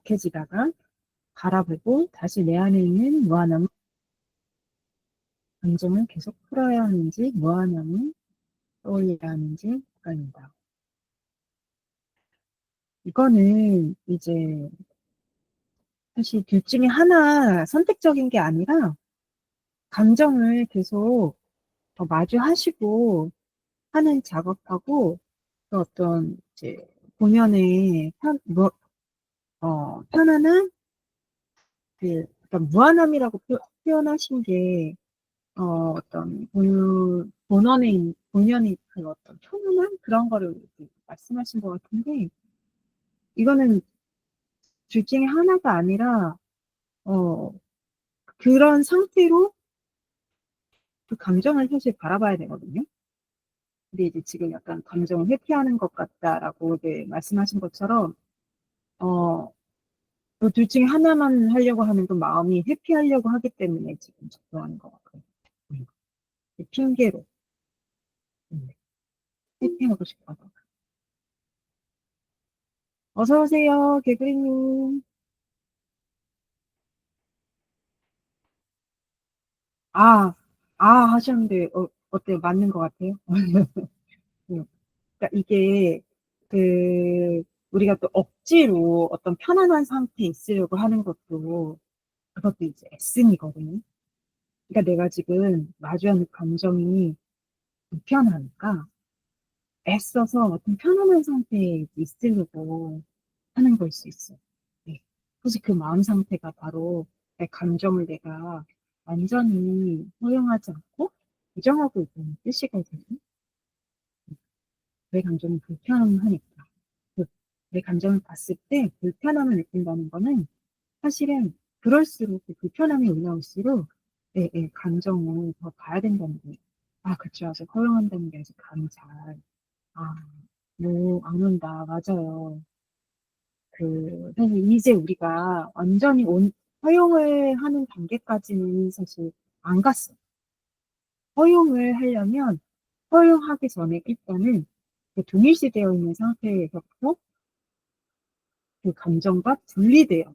격해지다가 바라보고 다시 내 안에 있는 무한함, 감정을 계속 풀어야 하는지 무한함을 떠올려야 하는지 헷갈린다. 이거는 이제 사실 둘 중에 하나 선택적인 게 아니라 감정을 계속 마주하시고 하는 작업하고 또 어떤 이제 본연의 편안한 그러니까 무한함이라고 표현하신 게 어떤 본연의 그 어떤 편안한 그런 거를 이렇게 말씀하신 것 같은데 이거는 둘 중에 하나가 아니라 어, 그런 상태로 그 감정을 사실 바라봐야 되거든요. 근데 이제 지금 약간 감정을 회피하는 것 같다라고 이제 말씀하신 것처럼 어, 그 둘 중에 하나만 하려고 하는 그 마음이 회피하려고 하기 때문에 지금 작동하는 것 같아요. 음, 핑계로 회피하고 싶어서. 어서 오세요, 개구리님. 아, 하셨는데 어때요? 맞는 것 같아요? 그러니까 이게 그 우리가 또 억지로 어떤 편안한 상태에 있으려고 하는 그것도 이제 애씀이거든요. 그러니까 내가 지금 마주하는 감정이 불편하니까 애써서 어떤 편안한 상태에 있으려고 하는 걸 수 있어요. 네. 그래서 그 마음 상태가 바로 내 감정을 내가 완전히 허용하지 않고 부정하고 있다는 뜻이거든요. 내 감정이 불편하니까. 그, 내 감정을 봤을 때 불편함을 느낀다는 거는 사실은 그럴수록 그 불편함이 올라올수록 내 감정을 더 봐야 된다는 거예요. 아, 그쵸. 아직 허용한다는 게 아직 감이 잘. 아, 뭐, 안 온다. 맞아요. 사실 이제 우리가 완전히 허용을 하는 단계까지는 사실 안 갔어. 허용을 하려면 허용하기 전에 일단은 그 동일시되어 있는 상태에서부터 그 감정과 분리되어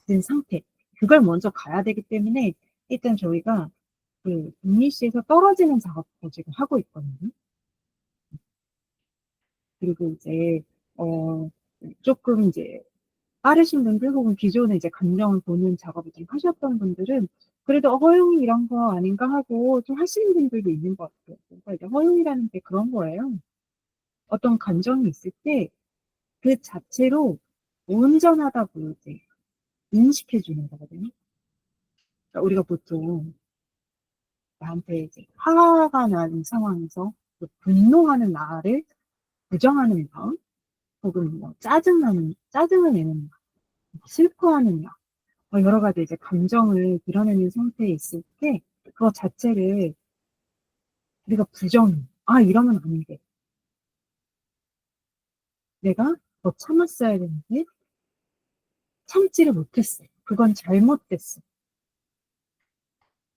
있는 상태. 그걸 먼저 가야 되기 때문에 일단 저희가 그 동일시에서 떨어지는 작업을 지금 하고 있거든요. 그리고 이제, 어, 조금 이제 빠르신 분들 혹은 기존에 이제 감정을 보는 작업을 좀 하셨던 분들은 그래도 허용이 이런 거 아닌가 하고 좀 하시는 분들도 있는 것 같아요. 그러니까 이제 허용이라는 게 그런 거예요. 어떤 감정이 있을 때 그 자체로 온전하다고 이제 인식해 주는 거거든요. 그러니까 우리가 보통 나한테 이제 화가 난 상황에서 그 분노하는 나를 부정하는 마음, 혹은 뭐 짜증을 내는 마음, 슬퍼하는 마음, 여러 가지 이제 감정을 드러내는 상태에 있을 때 그거 자체를 우리가 부정해. 아, 이러면 안 돼. 내가 더 참았어야 되는데 참지를 못했어. 그건 잘못됐어.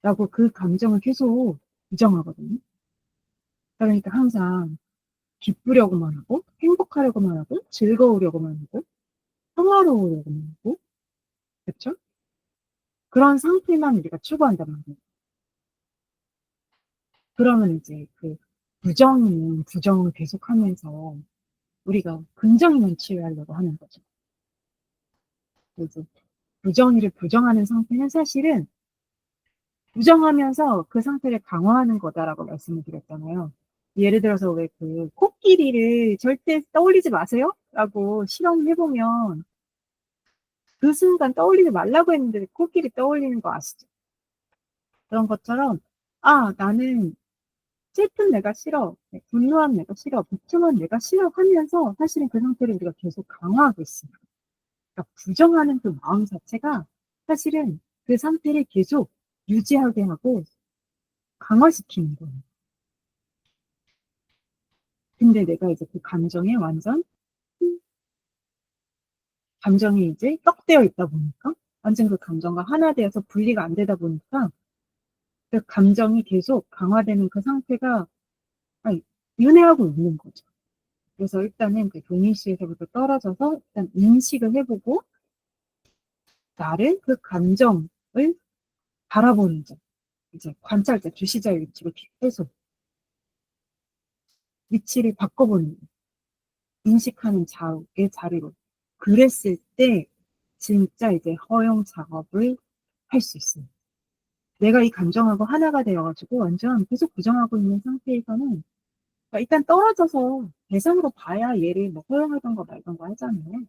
라고 그 감정을 계속 부정하거든요. 그러니까 항상 기쁘려고만 하고 행복하려고만 하고 즐거우려고만 하고 평화로우려고만 하고 그렇죠? 그런 상태만 우리가 추구한단 말이에요. 그러면 이제 그 부정은 부정을 계속하면서 우리가 긍정만 취하려고 하는 거죠. 그래서 부정의를 부정하는 상태는 사실은 부정하면서 그 상태를 강화하는 거다라고 말씀을 드렸잖아요. 예를 들어서 왜 그 코끼리를 절대 떠올리지 마세요? 라고 실험해보면 그 순간 떠올리지 말라고 했는데 코끼리 떠올리는 거 아시죠? 그런 것처럼 아, 나는 슬픈 내가 싫어, 분노한 내가 싫어, 비참한 내가 싫어 하면서 사실은 그 상태를 우리가 계속 강화하고 있습니다. 그러니까 부정하는 그 마음 자체가 사실은 그 상태를 계속 유지하게 하고 강화시키는 거예요. 근데 내가 이제 그 감정에 완전 감정이 이제 떡되어 있다 보니까 완전 그 감정과 하나 되어서 분리가 안 되다 보니까 그 감정이 계속 강화되는 그 상태가 아니, 윤회하고 있는 거죠. 그래서 일단은 그 동일시에서부터 떨어져서 일단 인식을 해보고 나를 그 감정을 바라보는 점, 이제 관찰자, 주시자의 위치로 계속 위치를 바꿔보는 거, 인식하는 좌우의 자리로. 그랬을 때 진짜 이제 허용 작업을 할 수 있어요. 내가 이 감정하고 하나가 되어가지고 완전 계속 부정하고 있는 상태에서는 그러니까 일단 떨어져서 대상으로 봐야 얘를 뭐 허용하던가 말던가 하잖아요.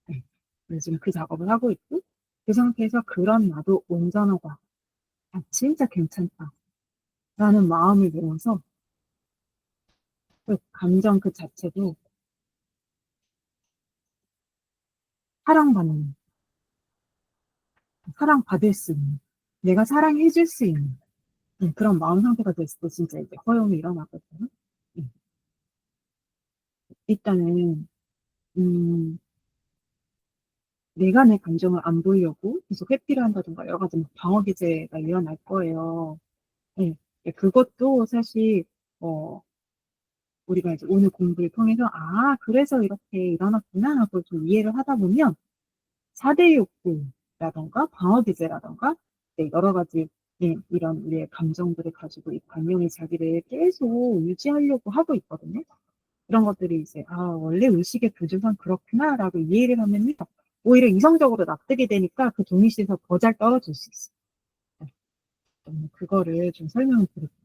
네. 그래서 지금 그 작업을 하고 있고 그 상태에서 그런 나도 온전하고 아, 진짜 괜찮다 라는 마음을 먹어서 그 감정 그 자체도 사랑받는, 사랑받을 수 있는, 내가 사랑해줄 수 있는 그런 마음 상태가 됐을 때 진짜 이제 허용이 일어나거든요. 음, 일단은 음, 내가 내 감정을 안 보이려고 계속 회피를 한다든가 여러 가지 막 방어 기제가 일어날 거예요. 네. 그것도 사실 어, 우리가 이제 오늘 공부를 통해서 아 그래서 이렇게 일어났구나 하고 좀 이해를 하다 보면 4대 욕구라던가 방어 기제라던가 네, 여러 가지 예, 이런 우리의 감정들을 가지고 이 관념이 자기를 계속 유지하려고 하고 있거든요. 그런 것들이 이제 아 원래 의식의 구조상 그렇구나라고 이해를 하면요 오히려 이성적으로 납득이 되니까 그 동의시에서 더 잘 떨어질 수 있어요. 그거를 좀 설명을 드릴게요.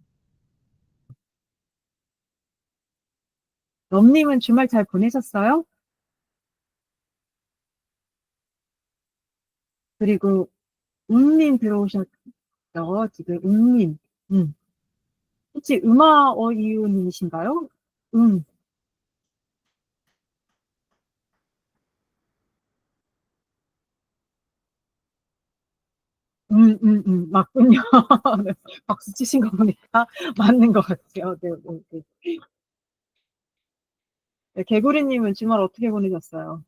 럼님은 주말 잘 보내셨어요? 그리고 웅님 들어오셨죠? 지금 웅님. 음. 혹시 음아어이유님이신가요? 음, 맞군요. 네, 박수 치신 거 보니까 맞는 것 같아요. 네, 네, 네. 네, 개구리님은 주말 어떻게 보내셨어요?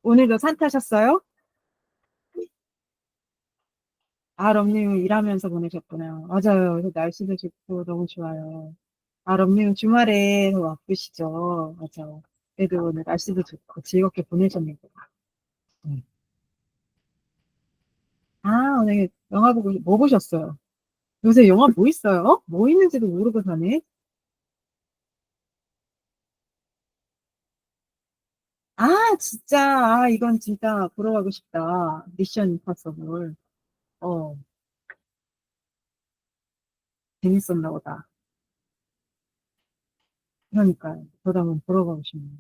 오늘도 산 타셨어요? 아, 럼님은 일하면서 보내셨구나. 맞아요. 그래서 날씨도 좋고 너무 좋아요. 아, 럼님은 주말에 더 바쁘시죠? 맞아. 그래도 오늘 날씨도 좋고 즐겁게 보내셨네요. 네. 아, 오늘 영화 보고, 뭐 보셨어요? 요새 영화 뭐 있어요? 뭐 있는지도 모르고 사네? 아, 진짜. 아, 이건 진짜 보러 가고 싶다. 미션 임파서블. 어, 재밌었나 보다. 그러니까, 저도 한번 보러 가고 싶네요.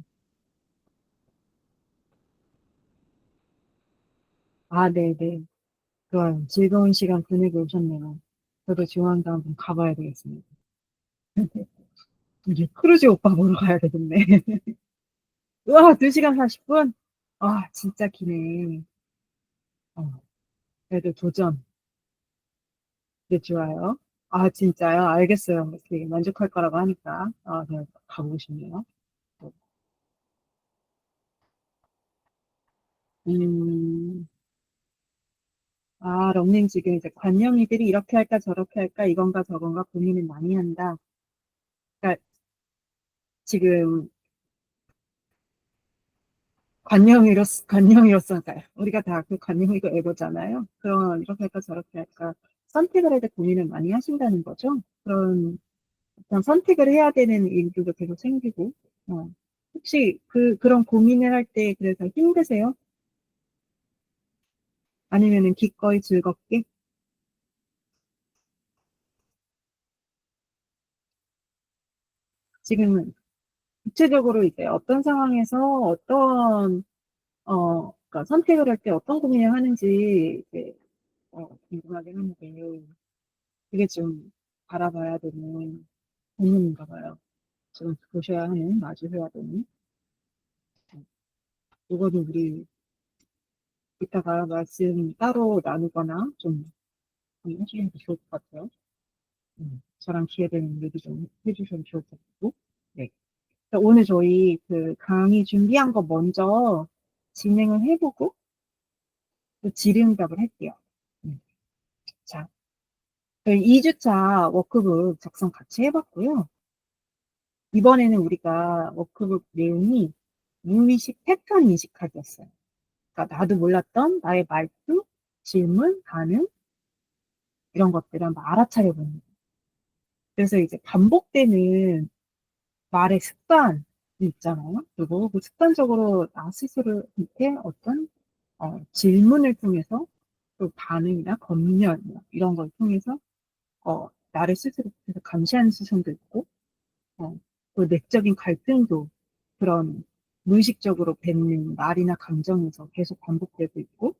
아, 네네. 좋아요. 즐거운 시간 보내고 오셨네요. 저도 조만간 한번 가봐야 되겠습니다. 이제 크루즈 오빠 보러 가야 되겠네. 우와, 2시간 40분? 아, 진짜 기네. 어, 그래도 도전. 네, 좋아요. 아, 진짜요? 알겠어요. 되게 만족할 거라고 하니까. 아, 네, 가보고 싶네요. 음, 아, 럼님 지금 이제 관념이들이 이렇게 할까 저렇게 할까 이건가 저건가 고민을 많이 한다. 그러니까 지금 관념이로서, 그러니까 우리가 다 그 관념이고 에고잖아요. 그럼 이렇게 할까 저렇게 할까 선택을 할 때 고민을 많이 하신다는 거죠. 그런 선택을 해야 되는 일들도 계속 생기고, 어. 혹시 그런 고민을 할 때 그래서 힘드세요? 아니면은 기꺼이 즐겁게? 지금은 구체적으로 이제 어떤 상황에서 어떤 그러니까 선택을 할 때 어떤 고민을 하는지 이제 궁금하긴 한데 그게 좀 바라봐야 되는 고민인가 봐요. 좀 보셔야 하는, 마주해야 되는. 이거는 우리 이따가 말씀 따로 나누거나 좀 해주시면 좋을 것 같아요. 저랑 기회되는 얘기 좀 해주시면 좋을 것 같고. 네. 오늘 저희 그 강의 준비한 거 먼저 진행을 해보고 또 질의응답을 할게요. 음. 자, 2주차 워크북 작성 같이 해봤고요. 이번에는 우리가 워크북 내용이 무의식 패턴 인식하기였어요. 그러니까 나도 몰랐던 나의 말투, 질문, 반응 이런 것들을 한번 알아차려 보는 거예요. 그래서 이제 반복되는 말의 습관이 있잖아요. 그리고 그 습관적으로 나 스스로한테 어떤 질문을 통해서 또 반응이나 검열 이런 걸 통해서 나를 스스로 계속 감시하는 시선도 있고 또 내적인 갈등도 그런 무의식적으로 뱉는 말이나 감정에서 계속 반복되고 있고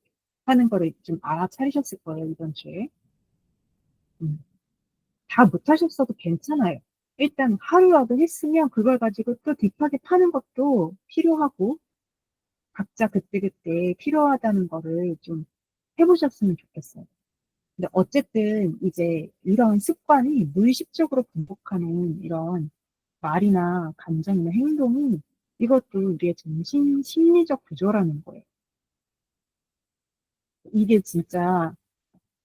하는 거를 좀 알아차리셨을 거예요, 이번 주에. 음. 다 못하셨어도 괜찮아요. 일단 하루라도 했으면 그걸 가지고 또 딥하게 파는 것도 필요하고 각자 그때그때 필요하다는 거를 좀 해보셨으면 좋겠어요. 근데 어쨌든 이제 이런 습관이 무의식적으로 반복하는 이런 말이나 감정이나 행동이 이것도 우리의 정신 심리적 구조라는 거예요. 이게 진짜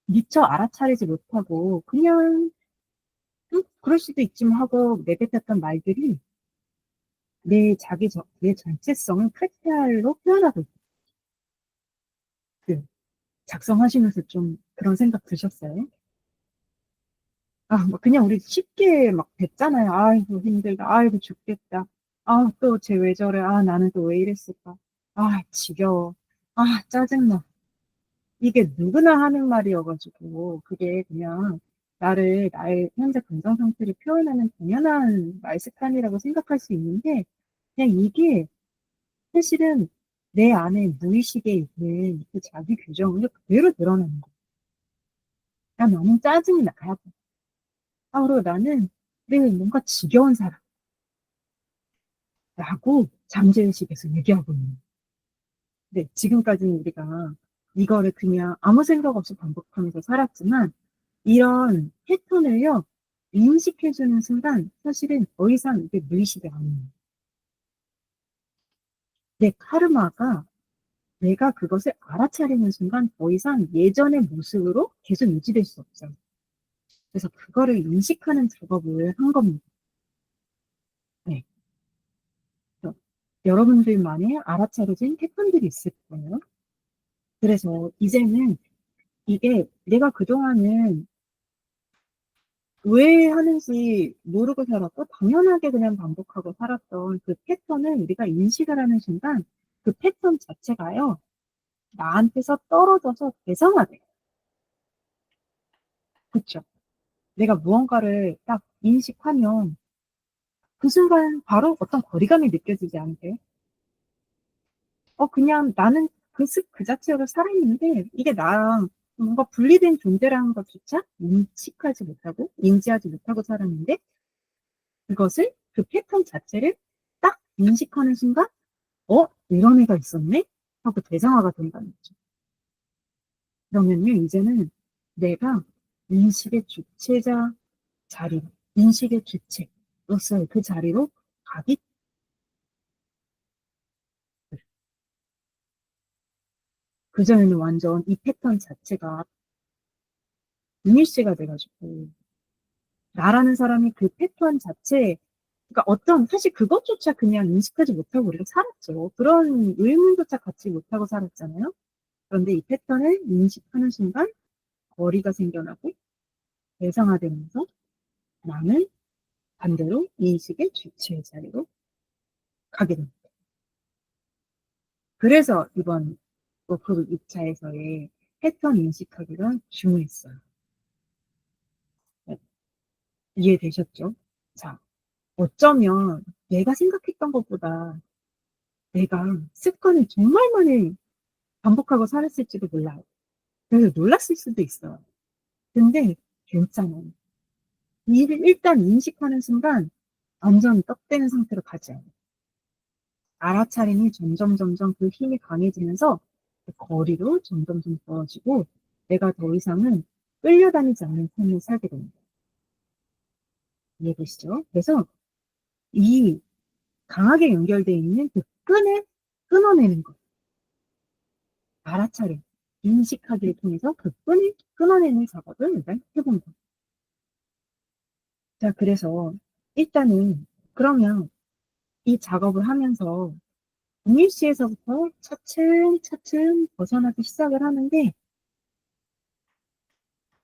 미처 알아차리지 못하고 그냥 그럴 수도 있지만 하고 내뱉었던 말들이 내 정체성을 칼퇴로 표현하고 있어요. 그 작성하시면서 좀 그런 생각 드셨어요? 뭐 그냥 우리 쉽게 막 뱉잖아요. 아이고, 힘들다. 아이고, 죽겠다. 또 쟤 왜 저래. 나는 또 왜 이랬을까. 지겨워. 짜증나. 이게 누구나 하는 말이어가지고, 그게 그냥 나의 현재 감정 상태를 표현하는 당연한 말 습관이라고 생각할 수 있는데, 그냥 이게 사실은 내 안에 무의식에 있는 그 자기 규정을 그대로 드러내는 거야. 나는 짜증이 나야 돼. 그리고 나는 뭔가 지겨운 사람라고 잠재의식에서 얘기하고 있는 거야. 네, 지금까지는 우리가 이거를 그냥 아무 생각 없이 반복하면서 살았지만 이런 패턴을요, 인식해주는 순간 사실은 더 이상 이게 무의식이 아니에요. 내 카르마가 내가 그것을 알아차리는 순간 더 이상 예전의 모습으로 계속 유지될 수 없어요. 그래서 그거를 인식하는 작업을 한 겁니다. 네. 그래서 여러분들만의 알아차려진 패턴들이 있을 거예요. 그래서 이제는 이게 내가 그동안은 왜 하는지 모르고 살았고 당연하게 그냥 반복하고 살았던 그 패턴을 우리가 인식을 하는 순간 그 패턴 자체가요, 나한테서 떨어져서 대상화돼요. 그쵸? 내가 무언가를 딱 인식하면 그 순간 바로 어떤 거리감이 느껴지지 않으세요? 그냥 나는 그 자체로 살아있는데 이게 나랑 뭔가 분리된 존재라는 것조차 인식하지 못하고 인지하지 못하고 살았는데 그것을 그 패턴 자체를 딱 인식하는 순간 이런 애가 있었네? 하고 대상화가 된다는 거죠. 그러면요, 이제는 내가 인식의 주체자 자리로, 인식의 주체로서의 그 자리로 가기, 그전에는 완전 이 패턴 자체가 이미지가 돼가지고, 나라는 사람이 그 패턴 자체, 그러니까 사실 그것조차 그냥 인식하지 못하고 우리가 살았죠. 그런 의문조차 갖지 못하고 살았잖아요. 그런데 이 패턴을 인식하는 순간 거리가 생겨나고 대상화되면서 나는 반대로 인식의 주체의 자리로 가게 됩니다. 그래서 이번 워크북 2차에서의 패턴 인식하기가 중요했어요. 네, 이해되셨죠? 자, 어쩌면 내가 생각했던 것보다 내가 습관을 정말 많이 반복하고 살았을지도 몰라요. 그래서 놀랐을 수도 있어요. 근데 괜찮아요. 일단 인식하는 순간 완전 떡되는 상태로 가지 않아요. 알아차림이 점점 그 힘이 강해지면서 그 거리도 점점 벌어지고 내가 더 이상은 끌려다니지 않는 삶을 살게 됩니다. 이해되시죠? 그래서 이 강하게 연결되어 있는 그 끈을 끊어내는 것, 알아차림, 인식하기를 통해서 그 끈을 끊어내는 작업을 일단 해본 거예요. 자, 그래서 일단은 그러면 이 작업을 하면서 동일시에서부터 차츰차츰 벗어나기 시작을 하는데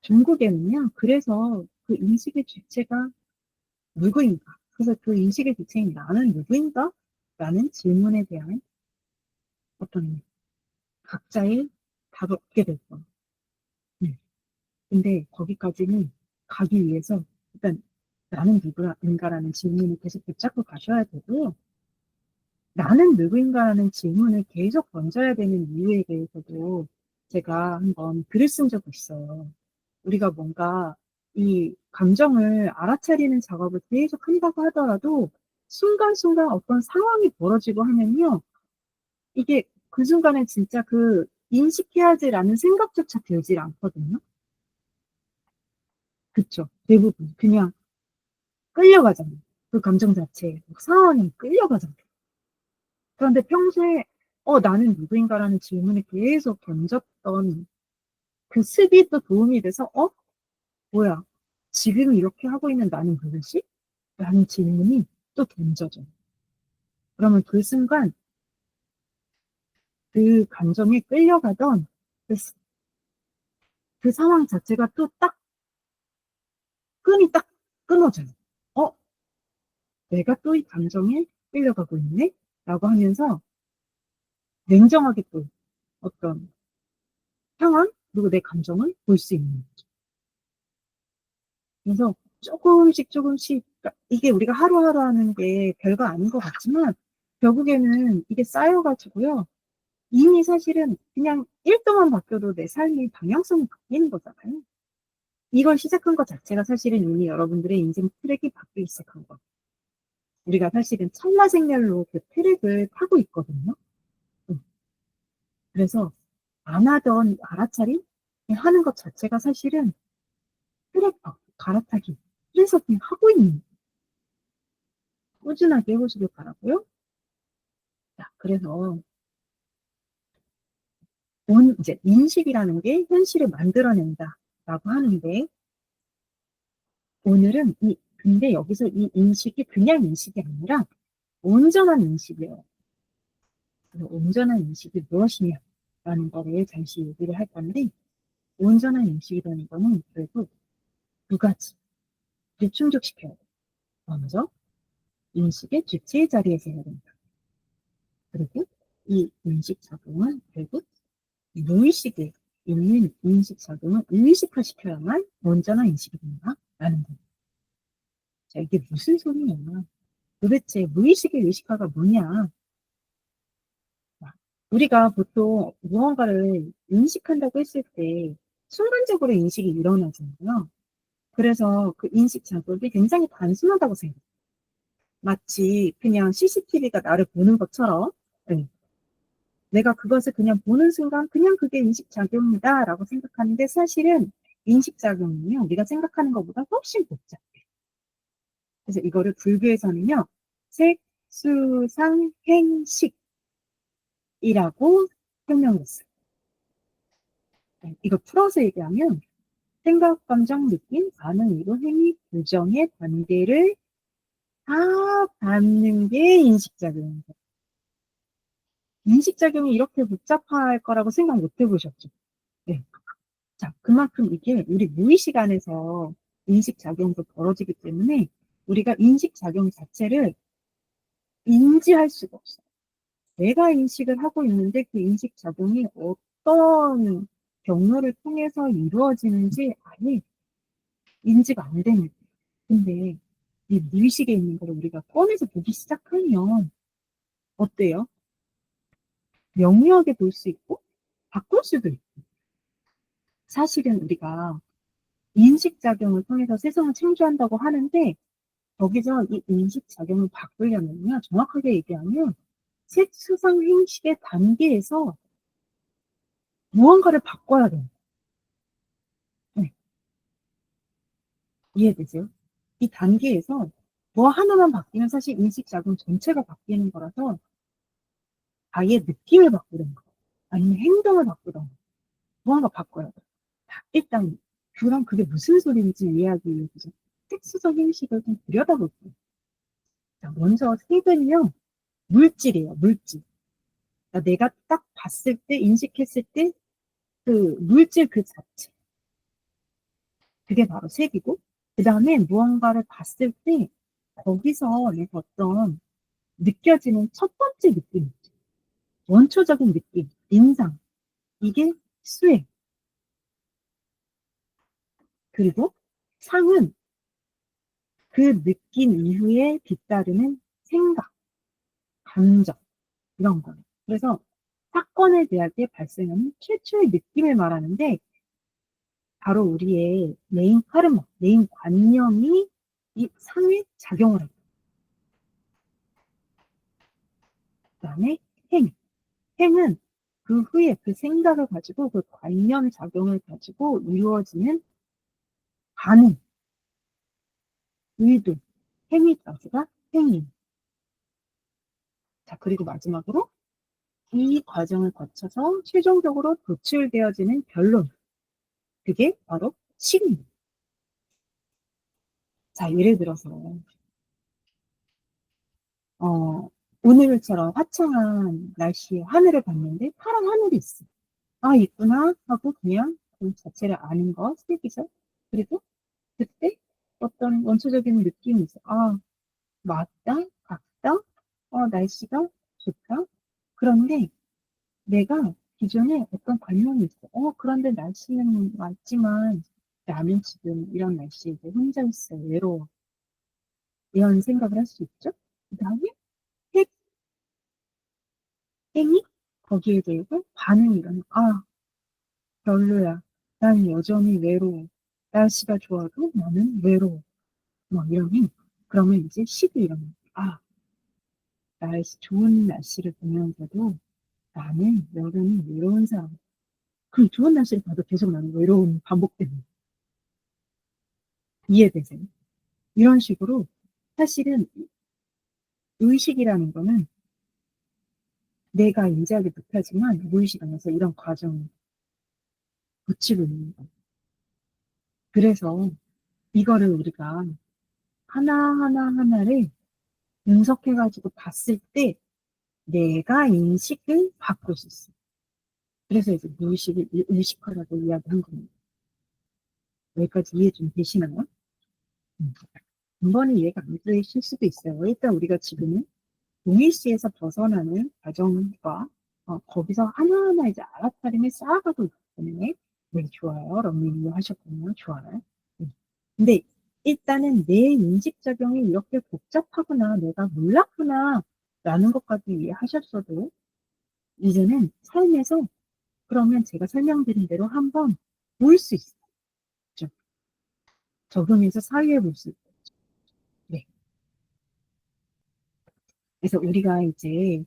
중국에는요. 그래서 그 인식의 주체가 누구인가? 그래서 그 인식의 주체인 나는 누구인가? 라는 질문에 대한 어떤 각자의 답을 얻게 될 거예요. 근데 거기까지는 가기 위해서 일단 나는 누구인가라는 질문을 계속 붙잡고 가셔야 되고요. 나는 누구인가라는 질문을 계속 던져야 되는 이유에 대해서도 제가 한번 글을 쓴 적이 있어요. 우리가 뭔가 이 감정을 알아차리는 작업을 계속 한다고 하더라도 순간순간 어떤 상황이 벌어지고 하면요. 이게 그 순간에 진짜 그 인식해야지라는 생각조차 들질 않거든요. 그쵸. 대부분. 그냥 끌려가잖아요. 그 감정 자체에. 상황에 끌려가잖아요. 그런데 평소에 나는 누구인가라는 질문을 계속 던졌던 그 습이 또 도움이 돼서 뭐야? 지금 이렇게 하고 있는 나는 누구지? 라는 질문이 또 던져져요. 그러면 그 순간 그 감정에 끌려가던 그, 그 상황 자체가 또 딱 끈이 딱 끊어져요. 어? 내가 또 이 감정에 끌려가고 있네? 라고 하면서 냉정하게 또 어떤 상황 그리고 내 감정을 볼 수 있는 거죠. 그래서 조금씩 그러니까 이게 우리가 하루하루 하는 게 별거 아닌 것 같지만 결국에는 이게 쌓여가지고요. 이미 사실은 그냥 1도만 바뀌어도 내 삶의 방향성이 바뀌는 거잖아요. 이걸 시작한 것 자체가 사실은 이미 여러분들의 인생 트랙이 바뀌기 시작한 거. 우리가 사실은 찰나생렬로 그 트랙을 타고 있거든요. 음. 그래서 안 하던 알아차림 하는 것 자체가 사실은 트랙 갈아타기. 그래서 그냥 하고 있는 꾸준하게 해보시길 바라고요. 자, 그래서 이제 인식이라는 게 현실을 만들어낸다라고 하는데 오늘은 근데 여기서 이 인식이 그냥 인식이 아니라 온전한 인식이에요. 그래서 온전한 인식이 무엇이냐라는 거를 잠시 얘기를 할 건데 온전한 인식이라는 거는 결국 두 가지를 충족시켜야 돼요. 먼저 인식의 주체의 자리에서 해야 된다. 그리고 이 인식 작용은 결국 무의식에 있는 인식 작용을 의식화시켜야만 온전한 인식이 된다라는 거예요. 자, 이게 무슨 소리냐. 도대체 무의식의 의식화가 뭐냐. 우리가 보통 무언가를 인식한다고 했을 때 순간적으로 인식이 일어나잖아요. 그래서 그 인식 작업이 굉장히 단순하다고 생각해요. 마치 그냥 CCTV가 나를 보는 것처럼 네. 내가 그것을 그냥 보는 순간 그냥 그게 인식작용이다라고 생각하는데 사실은 인식작용은요. 우리가 생각하는 것보다 훨씬 복잡해요. 그래서 이거를 불교에서는요. 색수상행식이라고 설명했어요. 네, 이거 풀어서 얘기하면 생각, 감정, 느낌, 반응, 의도, 행위, 부정의 단계를 다 받는 게 인식작용입니다. 인식작용이 이렇게 복잡할 거라고 생각 못 해보셨죠? 네. 자, 그만큼 이게 우리 무의식 안에서 인식작용도 벌어지기 때문에 우리가 인식작용 자체를 인지할 수가 없어요. 내가 인식을 하고 있는데 그 인식작용이 어떤 경로를 통해서 이루어지는지 아예 인지가 안 되는 거예요. 근데 이 무의식에 있는 걸 우리가 꺼내서 보기 시작하면 어때요? 명료하게 볼 수 있고 바꿀 수도 있고 사실은 우리가 인식작용을 통해서 세상을 창조한다고 하는데 거기서 이 인식작용을 바꾸려면요 정확하게 얘기하면 색수상 행식의 단계에서 무언가를 바꿔야 돼요. 네, 이해되세요? 이 단계에서 뭐 하나만 바뀌면 사실 인식작용 전체가 바뀌는 거라서 아예 느낌을 바꾸는 거 아니면 행동을 바꾸던 무언가 바꿔야 돼요. 일단 그럼 그게 무슨 소리인지 이해하기 위해서 특수적 행식을 좀 들여다볼게요. 자, 먼저 색은요, 물질이에요, 물질. 그러니까 내가 딱 봤을 때, 인식했을 때, 그 물질 그 자체. 그게 바로 색이고, 그 다음에 무언가를 봤을 때, 거기서 내가 어떤 느껴지는 첫 번째 느낌, 원초적인 느낌, 인상, 이게 수액. 그리고 상은 그 느낀 이후에 뒤따르는 생각, 감정, 이런 거예요. 그래서 사건에 대할 때 발생하는 최초의 느낌을 말하는데, 바로 우리의 메인 카르마, 메인 관념이 이 상에 작용을 합니다. 그 다음에 행. 행은 그 후에 그 생각을 가지고 그 관념 작용을 가지고 이루어지는 반응, 의도, 행위 따스가 행위. 자, 그리고 마지막으로 이 과정을 거쳐서 최종적으로 도출되어지는 결론. 그게 바로 식입니다. 자, 예를 들어서, 어, 오늘처럼 화창한 날씨에 하늘을 봤는데 파란 하늘이 있어. 아, 있구나 하고 그냥 그 자체를 아는 거, 색이죠. 그리고 그때 어떤 원초적인 느낌이 있어. 아, 맞다, 같다, 날씨가 좋다. 그런데 내가 기존에 어떤 관념이 있어. 그런데 날씨는 맞지만 나는 지금 이런 날씨에 이제 혼자 있어. 외로워. 이런 생각을 할 수 있죠. 그 다음에 핵, 행이 거기에 대해서 반응이 일어나. 아, 별로야. 난 여전히 외로워. 날씨가 좋아도 나는 외로워. 뭐 이러니 그러면 이제 식이 일어나. 아, 좋은 날씨를 보면서도 나는 여전히 외로운 사람. 그 좋은 날씨를 봐도 계속 나는 외로움 반복되는 이해되세요? 이런 식으로 사실은 의식이라는 거는 내가 인지하지 못하지만 무의식 안에서 이런 과정을 거치고 있는 거예요. 그래서 이거를 우리가 하나하나를 분석해가지고 봤을 때 내가 인식을 바꿀 수 있어요. 그래서 이제 무의식을 의식화라고 이야기한 겁니다. 여기까지 이해 좀 되시나요? 음. 번에 이해가 안 되실 수도 있어요. 일단 우리가 지금은 동일시에서 벗어나는 과정과 거기서 하나하나 이제 알아차림을 쌓아가고 있기 때문에 네, 좋아요. 런닝 하셨군요. 좋아요. 근데 일단은 내 인식 작용이 이렇게 복잡하구나, 내가 몰랐구나 라는 것까지 이해하셨어도 이제는 삶에서 그러면 제가 설명드린 대로 한번 볼 수 있죠. 적응해서 사유해 볼 수 있죠. 네. 그래서 우리가 이제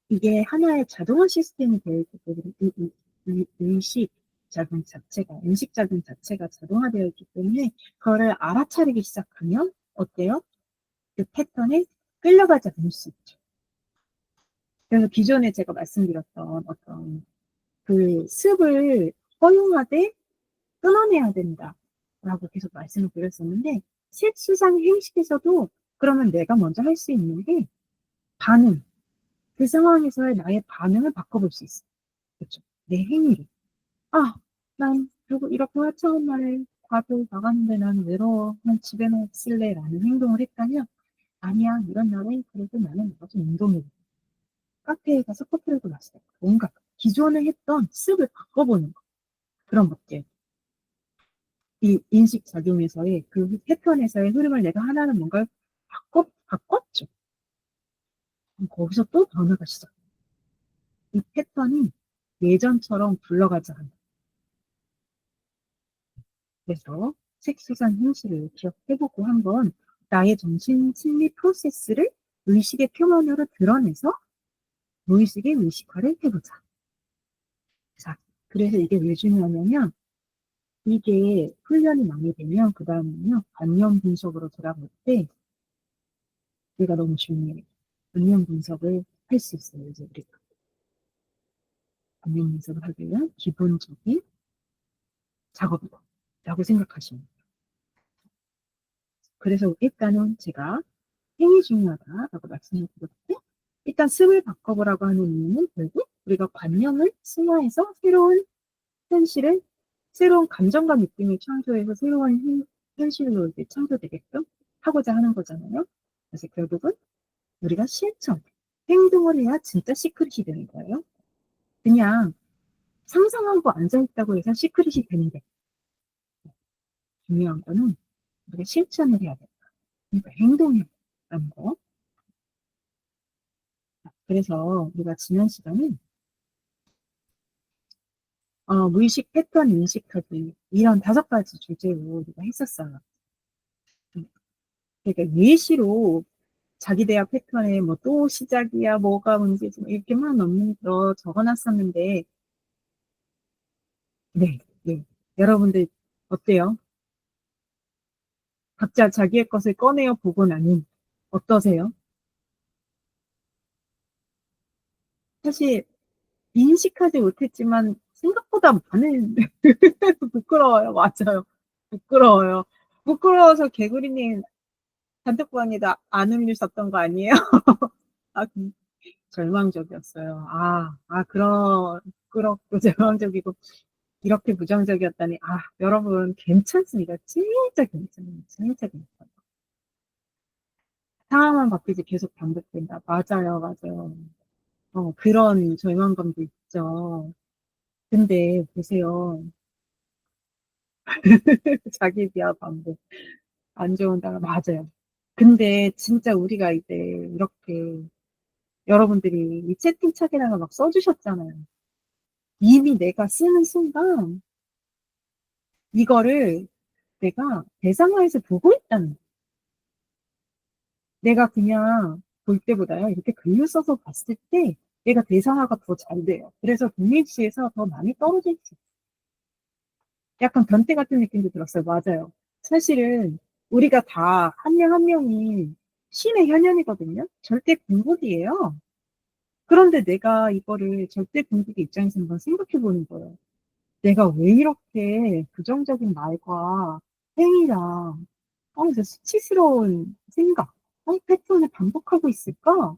이게 하나의 자동화 시스템이 되어 있기 때문에 의식 작용 자체가, 인식 작용 자체가 자동화되어 있기 때문에 그거를 알아차리기 시작하면 어때요? 그 패턴에 끌려가지 않을 수 있죠. 그래서 기존에 제가 말씀드렸던 어떤 그 습을 허용하되 끊어내야 된다라고 계속 말씀을 드렸었는데 색수상 행식에서도 그러면 내가 먼저 할 수 있는 게 반응, 그 상황에서의 나의 반응을 바꿔볼 수 있어요. 그렇죠. 내 행위를. 아, 난 그리고 이렇게 화창한 날에 다들 나가는데 난 외로워. 난 집에만 있을래. 라는 행동을 했다면 아니야. 이런 날에 그래도 나는 나가서 운동을 카페에 가서 커피라도 마시다. 뭔가 기존에 했던 습을 바꿔보는 거. 그런 것들. 이 인식 작용에서의 그 패턴에서의 흐름을 내가 하나는 뭔가 바꿨죠. 그럼 거기서 또 변화가 시작. 이 패턴이 예전처럼 굴러가지 않아. 그래서 색소산 현실을 기억해보고 한번 나의 정신 심리 프로세스를 의식의 표면으로 드러내서 무의식의 의식화를 해보자. 자, 그래서 이게 왜 중요하냐면 이게 훈련이 많이 되면 그 다음에는요 관념 분석으로 들어갈 때 얘가 너무 중요해요. 관념 분석을 할 수 있어요. 이제 우리가 관념 분석을 하기 위한 기본적인 작업이다 라고 생각하시면 돼요. 그래서 일단은 제가 행위 중요하다라고 말씀을 드렸고, 일단 습을 바꿔보라고 하는 이유는 결국 우리가 관념을 승화해서 새로운 감정과 느낌을 창조해서 새로운 현실로 이제 창조되게끔 하고자 하는 거잖아요. 그래서 결국은 우리가 행동을 해야 진짜 시크릿이 되는 거예요. 그냥 상상하고 앉아있다고 해서 시크릿이 되는데, 중요한 거는 우리가 실천을 해야 된다. 그러니까 행동해야 된다는 거. 그래서 우리가 지난 시간에 무의식 패턴 인식하기 이런 5가지 주제로 우리가 했었어요. 그러니까 예시로 자기 대화 패턴에 뭐 또 시작이야, 뭐가 문제지, 이렇게만 적어놨었는데, 네, 네. 여러분들 어때요? 각자 자기의 것을 꺼내어 보고 나니 어떠세요? 사실 인식하지 못했지만 생각보다 많은 부끄러워요. 맞아요. 부끄러워요. 부끄러워서 개구리님 단톡방에다 안 올리셨던 거 아니에요? 아, 절망적이었어요. 부끄럽고 절망적이고 이렇게 부정적이었다니. 여러분 괜찮습니다. 진짜 괜찮아요. 진짜 괜찮아요. 상황만 바뀌지 계속 반복된다. 맞아요, 맞아요. 그런 절망감도 있죠. 근데 보세요. 자기 비하 반복. 안 좋은 단어 맞아요. 근데 진짜 우리가 이제 이렇게 여러분들이 이 채팅창에다가 막 써주셨잖아요. 이미 내가 쓰는 순간 이거를 내가 대상화해서 보고 있다는 거예요. 내가 그냥 볼 때보다요. 이렇게 글을 써서 봤을 때 내가 대상화가 더 잘 돼요. 그래서 동일시에서 더 많이 떨어질 수 있어요. 약간 변태 같은 느낌도 들었어요. 맞아요. 사실은 우리가 다 한 명 한 명이 신의 현현이거든요. 절대 공급이에요. 그런데 내가 이거를 절대 공급의 입장에서 한번 생각해 보는 거예요. 내가 왜 이렇게 부정적인 말과 행위랑 이제 수치스러운 생각, 패턴을 반복하고 있을까?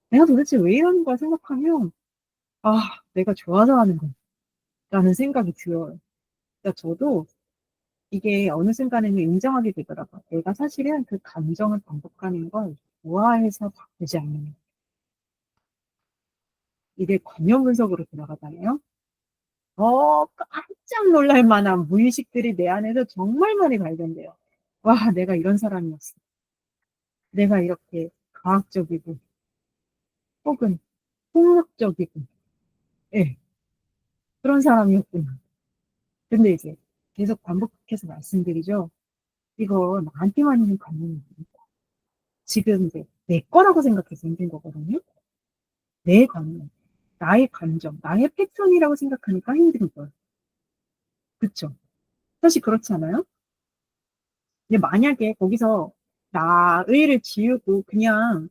내가 도대체 왜 이러는 거야 생각하면, 내가 좋아서 하는 거라는 생각이 들어요. 그러니까 저도 이게 어느 순간에는 인정하게 되더라고요. 내가 사실은 그 감정을 반복하는 걸 좋아해서 바꾸지 않는. 이게 관념 분석으로 들어가잖아요. 깜짝 놀랄 만한 무의식들이 내 안에서 정말 많이 발견돼요. 와, 내가 이런 사람이었어. 내가 이렇게 과학적이고, 혹은 폭력적이고, 예, 그런 사람이었구나. 근데 이제 계속 반복해서 말씀드리죠. 이거 나한테만 있는 관념입니다. 지금 이제 내 거라고 생각해서 생긴 거거든요. 내 관념, 나의 감정, 나의 패턴이라고 생각하니까 힘든 거예요. 그쵸? 사실 그렇지 않아요? 근데 만약에 거기서 나의를 지우고 그냥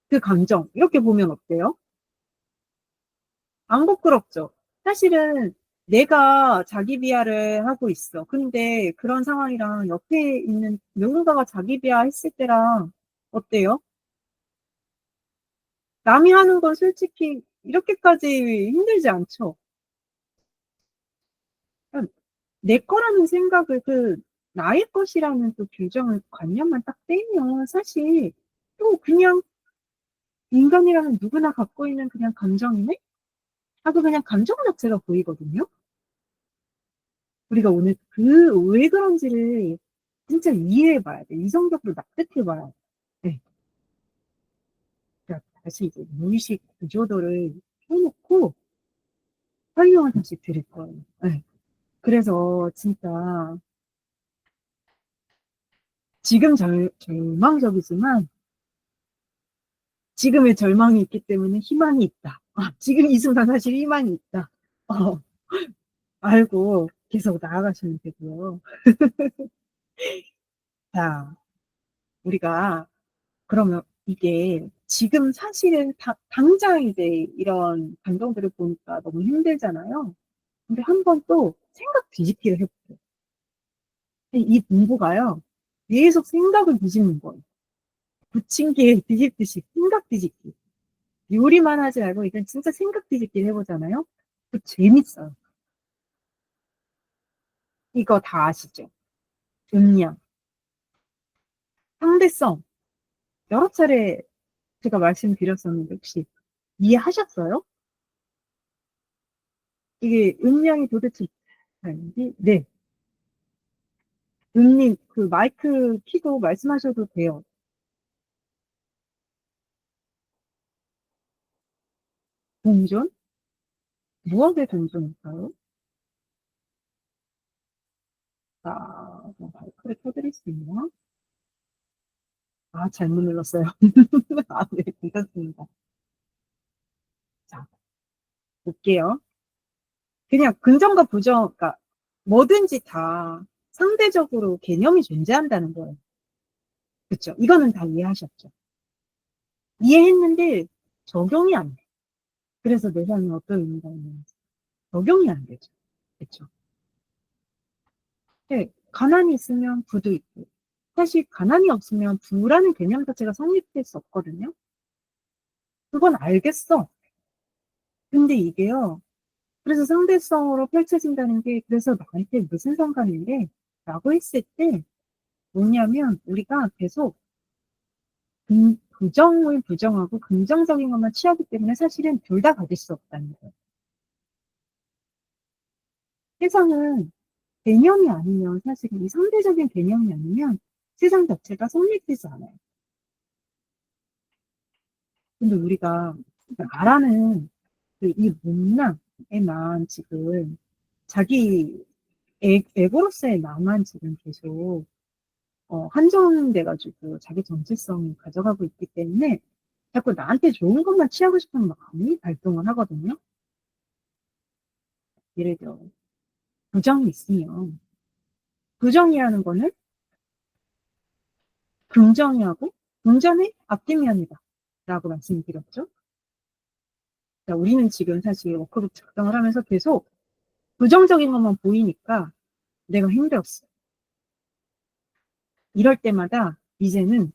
그 감정, 이렇게 보면 어때요? 안 부끄럽죠? 사실은 내가 자기 비하를 하고 있어. 근데 그런 상황이랑 옆에 있는 누군가가 자기 비하 했을 때랑 어때요? 남이 하는 건 솔직히 이렇게까지 힘들지 않죠? 내 거라는 생각을 나의 것이라는 또 규정을, 관념만 딱 떼면 사실 또 그냥 인간이라면 누구나 갖고 있는 그냥 감정이네? 하고 그냥 감정 자체가 보이거든요? 우리가 오늘 왜 그런지를 진짜 이해해 봐야 돼. 이성적으로 납득해 봐야 돼. 네. 그러니까 다시 이제 무의식 구조도를 펴놓고 설명을 다시 드릴 거예요. 네. 그래서 진짜 지금 절망적이지만 지금의 절망이 있기 때문에 희망이 있다. 지금 이 순간 사실 희망이 있다. 어, 알고 계속 나아가시면 되고요. 자, 우리가 그러면 이게 지금 사실은 당장 이제 이런 감정들을 보니까 너무 힘들잖아요. 근데 한번 또 생각 뒤집기를 해볼게요. 이 공부가요. 계속 생각을 뒤집는 거예요. 부침개 뒤집듯이 생각 뒤집기. 요리만 하지 말고 이건 진짜 생각 뒤집기를 해보잖아요. 그 재밌어요. 이거 다 아시죠? 음량, 상대성. 여러 차례 제가 말씀드렸었는데 혹시 이해하셨어요? 이게 음량이 도대체 뭔지? 네. 음님, 그 마이크 키고 말씀하셔도 돼요. 동전? 무엇의 동전일까요? 자, 마이크를 켜드릴 수 있나? 아, 잘못 눌렀어요. 아, 네, 괜찮습니다. 자, 볼게요. 그냥 긍정과 부정, 그러니까 뭐든지 다 상대적으로 개념이 존재한다는 거예요. 그렇죠? 이거는 다 이해하셨죠? 이해했는데 적용이 안 돼. 그래서 내 삶에 어떤 의미가 있는지 적용이 안 되죠. 그렇죠? 네, 가난이 있으면 부도 있고 사실 가난이 없으면 부라는 개념 자체가 성립될 수 없거든요. 그건 알겠어. 근데 이게요. 그래서 상대성으로 펼쳐진다는 게 그래서 나한테 무슨 상관인데? 라고 했을 때 뭐냐면 우리가 계속 부정을 부정하고 긍정적인 것만 취하기 때문에 사실은 둘 다 가질 수 없다는 거예요. 세상은 개념이 아니면 사실은 이 상대적인 개념이 아니면 세상 자체가 성립되지 않아요. 근데 우리가 말하는 이 문화에만 지금 자기 에고로서의 나만 지금 계속 한정돼가지고 자기 정체성을 가져가고 있기 때문에 자꾸 나한테 좋은 것만 취하고 싶은 마음이 발동을 하거든요. 예를 들어 부정이 있으면 부정이라는 거는 긍정이하고 긍정의 앞뒷면이다 라고 말씀드렸죠. 자, 우리는 지금 사실 워크북 작성을 하면서 계속 부정적인 것만 보이니까 내가 힘들었어. 이럴 때마다 이제는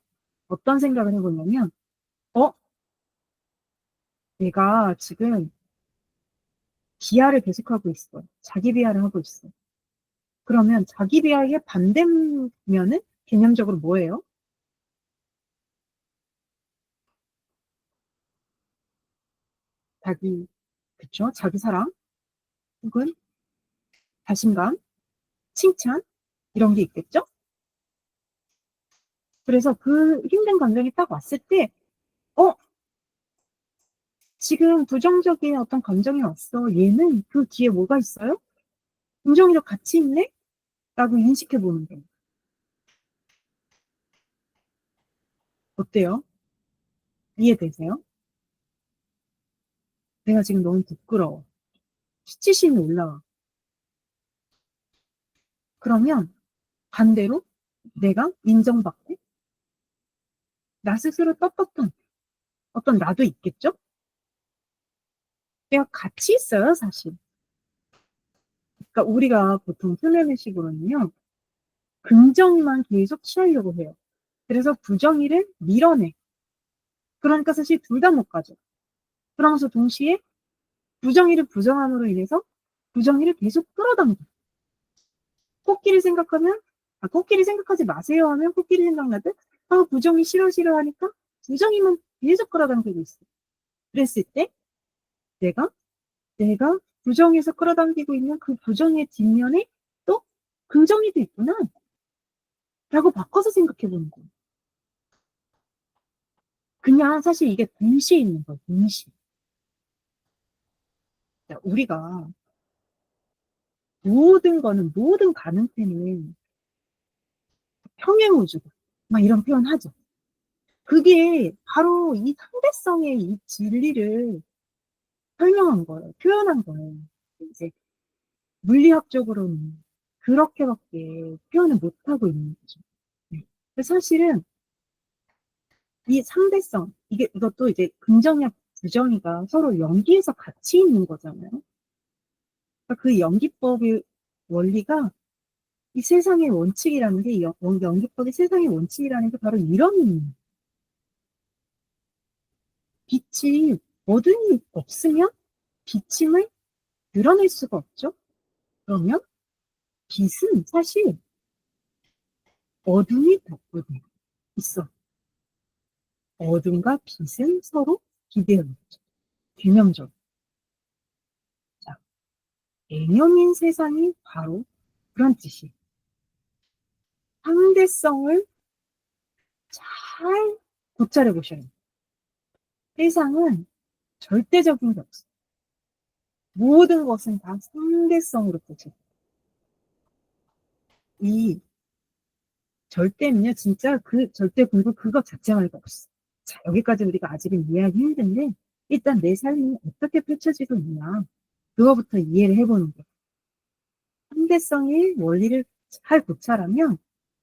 어떤 생각을 해보냐면 어? 내가 지금 비하를 계속하고 있어. 자기 비하를 하고 있어. 그러면 자기 비하의 반대면은 개념적으로 뭐예요? 자기, 그쵸? 자기 사랑, 혹은 자신감, 칭찬, 이런 게 있겠죠? 그래서 그 힘든 감정이 딱 왔을 때, 어, 지금 부정적인 어떤 감정이 왔어. 얘는 그 뒤에 뭐가 있어요? 긍정이랑 같이 있네? 라고 인식해 보는 거예요. 어때요? 이해되세요? 내가 지금 너무 부끄러워. 수치심이 올라와. 그러면 반대로 내가 인정받고 나 스스로 떳떳한 어떤 나도 있겠죠? 내가 같이 있어요, 사실. 그러니까 우리가 보통 표현의 식으로는요, 긍정만 계속 취하려고 해요. 그래서 부정의를 밀어내. 그러니까 사실 둘 다 못 가죠. 그러면서 동시에 부정의를 부정함으로 인해서 부정의를 계속 끌어당겨. 코끼리 생각하면, 코끼리 생각하지 마세요 하면 코끼리 생각나듯, 부정이 싫어 싫어 하니까 부정이만 계속 끌어당기고 있어. 그랬을 때 내가 내가 부정에서 끌어당기고 있는 그 부정의 뒷면에 또 긍정이도 있구나. 라고 바꿔서 생각해 보는 거예요. 그냥 사실 이게 동시에 있는 거예요. 동시에. 우리가 모든 거는, 모든 가능성은 평행우주다. 막 이런 표현 하죠. 그게 바로 이 상대성의 이 진리를 설명한 거예요. 표현한 거예요. 이제 물리학적으로는 그렇게밖에 표현을 못하고 있는 거죠. 네. 사실은 이 상대성, 이것도 이제 긍정이랑 부정이가 서로 연기해서 같이 있는 거잖아요. 그러니까 그 연기법의 원리가 이 세상의 원칙이라는 게, 연기법의 세상의 원칙이라는 게 바로 이런, 빛이, 어둠이 없으면 비침을 드러낼 수가 없죠. 그러면 빛은 사실 어둠이 덮고 있어. 어둠과 빛은 서로 기대어있죠. 균형적으로. 자, 개념인 세상이 바로 그런 뜻이에요. 상대성을 잘 고찰해 보셔야 돼요. 세상은 절대적인 게 없어요. 모든 것은 다 상대성으로 보죠. 이 절대는요, 진짜 그 절대 공부 그거 자체만이 없어. 자, 여기까지 우리가 아직은 이해하기 힘든데, 일단 내 삶이 어떻게 펼쳐지고 있나, 그거부터 이해를 해보는 거예요. 상대성의 원리를 잘 고찰하면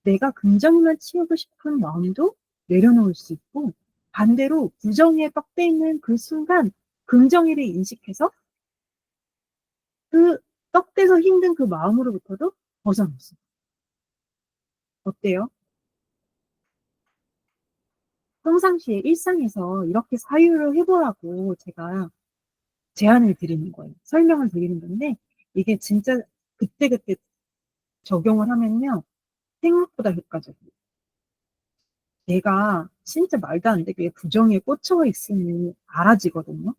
내가 긍정만 치우고 싶은 마음도 내려놓을 수 있고, 반대로 부정에 떡대 있는 그 순간 긍정의를 인식해서 그 떡대서 힘든 그 마음으로부터도 벗어났어요. 어때요? 평상시에 일상에서 이렇게 사유를 해보라고 제가 제안을 드리는 거예요. 설명을 드리는 건데, 이게 진짜 그때그때 적용을 하면요, 생각보다 효과적이에요. 내가 진짜 말도 안 되게 부정에 꽂혀 있으니 알아지거든요.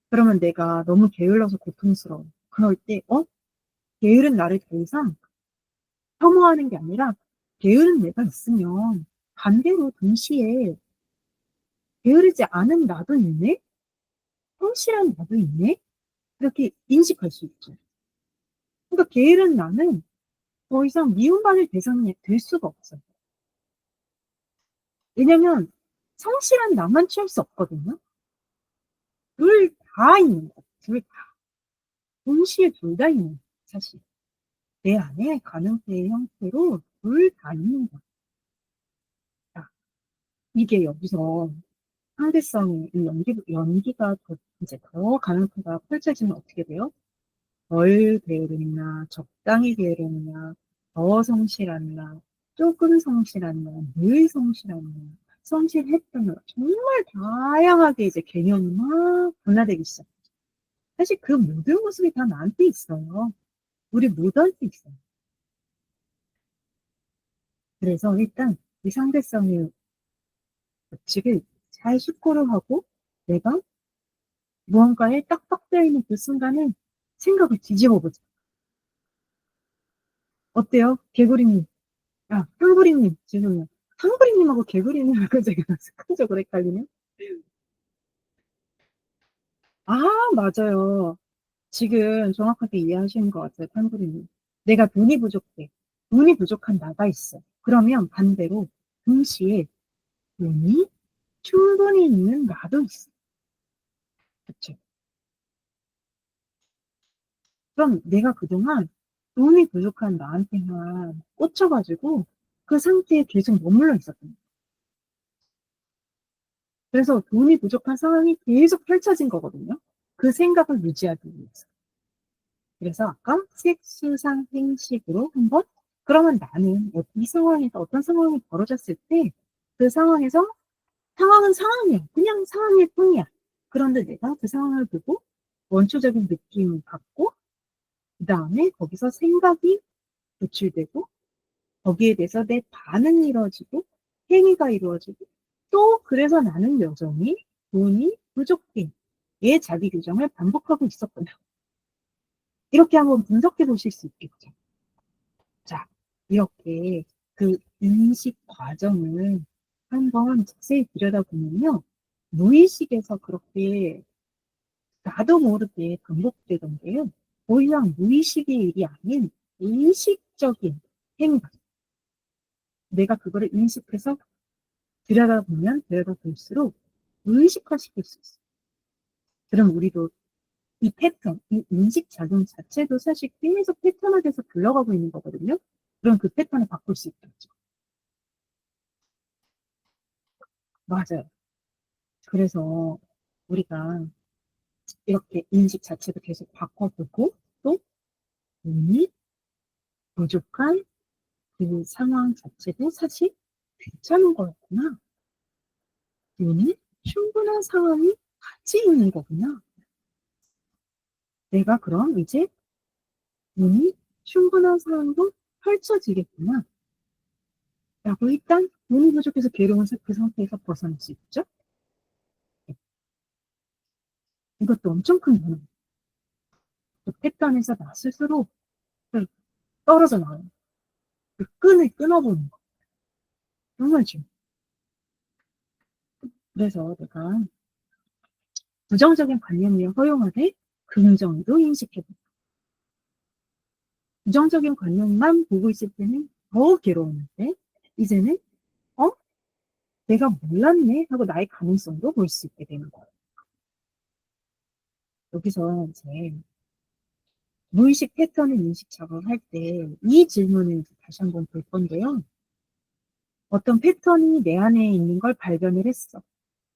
그러면 내가 너무 게을러서 고통스러워. 그럴 때, 게으른 나를 더 이상 혐오하는 게 아니라, 게으른 내가 있으면 반대로 동시에 게으르지 않은 나도 있네? 성실한 나도 있네? 이렇게 인식할 수 있죠. 그러니까 게으른 나는 더 이상 미움받을 대상이 될 수가 없어요. 왜냐면 성실한 나만 취할 수 없거든요. 둘 다 있는 거예요. 둘 다. 동시에 둘 다 있는 거예요. 사실. 내 안에 가능성의 형태로 둘 다 있는 거예요. 자, 이게 여기서 상대성이, 연기가 더, 이제 더 가능성가 펼쳐지면 어떻게 돼요? 덜 게으르나, 적당히 게으르나, 더 성실한 나, 조금 성실한 나, 늘 성실한 나, 성실했던 나, 정말 다양하게 이제 개념이 막 분화되기 시작. 사실 그 모든 모습이 다 나한테 있어요. 우리 모두한테 있어요. 그래서 일단 이 상대성의 법칙을 잘 숙고를 하고 내가 무언가에 딱딱되어 있는 그 순간에 생각을 뒤집어 보자. 어때요? 개구리님. 아, 탕구리님. 죄송해요. 탕구리님하고 개구리님하고 제가 습관적으로 헷갈리네. 아, 맞아요. 지금 정확하게 이해하시는 것 같아요, 탕구리님. 내가 돈이 부족해. 돈이 부족한 나가 있어. 그러면 반대로 동시에 돈이 충분히 있는 나도 있어. 그쵸? 그럼 내가 그동안 돈이 부족한 나한테만 꽂혀가지고 그 상태에 계속 머물러 있었던 거예요. 그래서 돈이 부족한 상황이 계속 펼쳐진 거거든요. 그 생각을 유지하기 위해서. 그래서 아까 색수상 행식으로 한번, 그러면 나는 이 상황에서 어떤 상황이 벌어졌을 때 그 상황에서, 상황은 상황이야. 그냥 상황일 뿐이야. 그런데 내가 그 상황을 보고 원초적인 느낌을 갖고 그 다음에 거기서 생각이 노출되고 거기에 대해서 내 반응이 이루어지고 행위가 이루어지고 또 그래서 나는 여전히 돈이 부족해. 얘 자기 규정을 반복하고 있었구나. 이렇게 한번 분석해 보실 수 있겠죠. 자, 이렇게 그 인식 과정을 한번 자세히 들여다보면요. 무의식에서 그렇게 나도 모르게 반복되던 게요. 더 이상 무의식의 일이 아닌 의식적인 행동. 내가 그거를 인식해서 들여다보면 들여다볼수록 의식화시킬 수 있어요. 그럼 우리도 이 패턴, 이 인식 작용 자체도 사실 계속 패턴화돼서 굴러가고 있는 거거든요. 그럼 그 패턴을 바꿀 수 있겠죠. 맞아요. 그래서 우리가 이렇게 인식 자체도 계속 바꿔보고 또 돈이 부족한 그 상황 자체도 사실 괜찮은 거였구나. 눈이 충분한 상황이 같이 있는 거구나. 내가 그럼 이제 눈이 충분한 상황도 펼쳐지겠구나. 라고 일단 눈이 부족해서 괴로운 그 상태에서 벗어날 수 있죠. 이것도 엄청 큰 변화. 그 패턴에서 나 스스로 떨어져 나와요. 그 끈을 끊어보는 거. 정말 중요해요. 그래서 내가 부정적인 관념을 허용하되 긍정도 인식해보고 부정적인 관념만 보고 있을 때는 더 괴로웠는데 이제는 어? 내가 몰랐네 하고 나의 가능성도 볼 수 있게 되는 거예요. 여기서 이제 무의식 패턴을 인식 작업할 때 이 질문을 다시 한번 볼 건데요. 어떤 패턴이 내 안에 있는 걸 발견을 했어.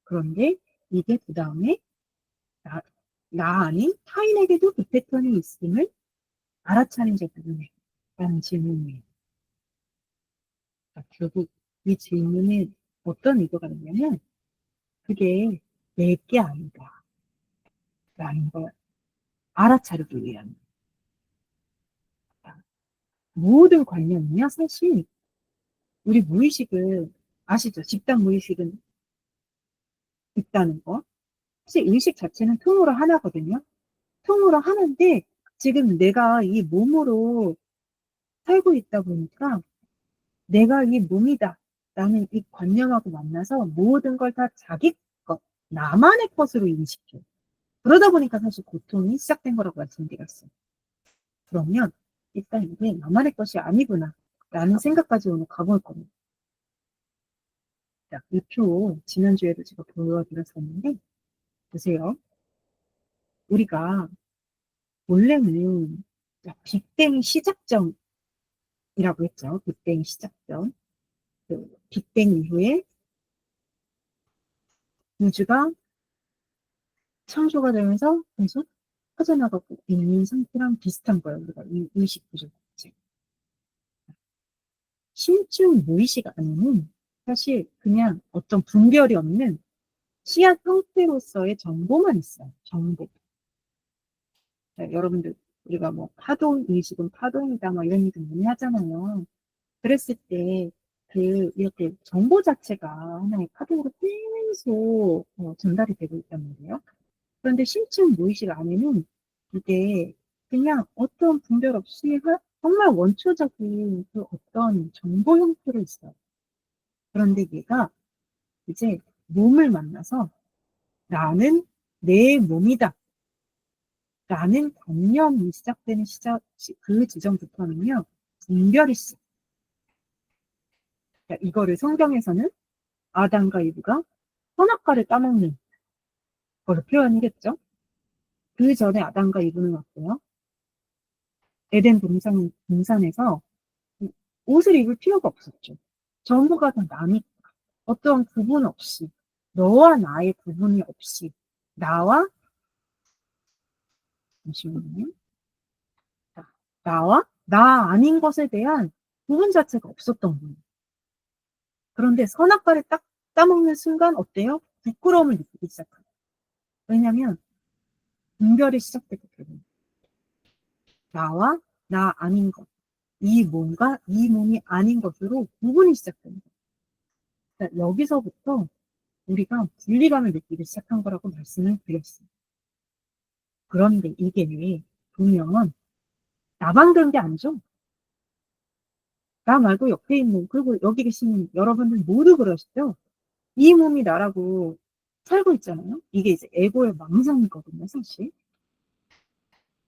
그런데 이게 그 다음에 나 아닌 타인에게도 그 패턴이 있음을 알아차린 적이 있네. 라는 질문이에요. 결국 이 질문에 어떤 의도가 있냐면 그게 내게 아니다. 라는 걸 알아차리기 위한 거다. 모든 관념이요. 사실 우리 무의식은 아시죠? 집단 무의식은 있다는 거. 사실 의식 자체는 통으로 하나거든요. 통으로 하나인데 지금 내가 이 몸으로 살고 있다 보니까 내가 이 몸이다 라는 이 관념하고 만나서 모든 걸 다 자기 것, 나만의 것으로 인식해. 그러다 보니까 사실 고통이 시작된 거라고 말씀드렸어요. 그러면 일단 이게 나만의 것이 아니구나 라는 생각까지 오늘 가볼 겁니다. 자, 이 표 지난주에도 제가 보여드렸었는데 보세요. 우리가 원래는 빅뱅 시작점이라고 했죠. 빅뱅 시작점. 그 빅뱅 이후에 우주가 창조가 되면서 계속 퍼져나가고 있는 상태랑 비슷한 거예요. 우리가 이 의식 구조 자체. 심층 무의식 안에는 사실 그냥 어떤 분별이 없는 씨앗 형태로서의 정보만 있어요. 정보. 자, 여러분들 우리가 뭐 파동 의식은 파동이다 뭐 이런 얘기 많이 하잖아요. 그랬을 때 그 이렇게 정보 자체가 하나의 파동으로 계속 전달이 되고 있단 말이에요. 그런데 심층 무의식 안에는 이게 그냥 어떤 분별 없이 정말 원초적인 그 어떤 정보 형태로 있어요. 그런데 얘가 이제 몸을 만나서 나는 내 몸이다. 라는 관념이 시작되는 그 지점부터는요, 분별이 시작. 이거를 성경에서는 아담과 이브가 선악과를 따먹는 걸로 표현이겠죠. 그 전에 아담과 이브는 어때요? 에덴 동산에서 옷을 입을 필요가 없었죠. 전부가 다 나니까. 어떤 구분 없이, 너와 나의 구분이 없이, 나와, 잠시만요. 나와 나 아닌 것에 대한 구분 자체가 없었던 거예요. 그런데 선악과를 딱 따먹는 순간 어때요? 부끄러움을 느끼기 시작해요. 왜냐하면 분별이 시작되기 때문에. 나와 나 아닌 것, 이 몸과 이 몸이 아닌 것으로 구분이 시작됩니다. 그러니까 여기서부터 우리가 분리감을 느끼기 시작한 거라고 말씀을 드렸어요. 그런데 이게 보면 나만 그런 게 아니죠. 나 말고 옆에 있는 그리고 여기 계신 여러분들 모두 그러시죠. 이 몸이 나라고 살고 있잖아요. 이게 이제 에고의 망상이거든요, 사실.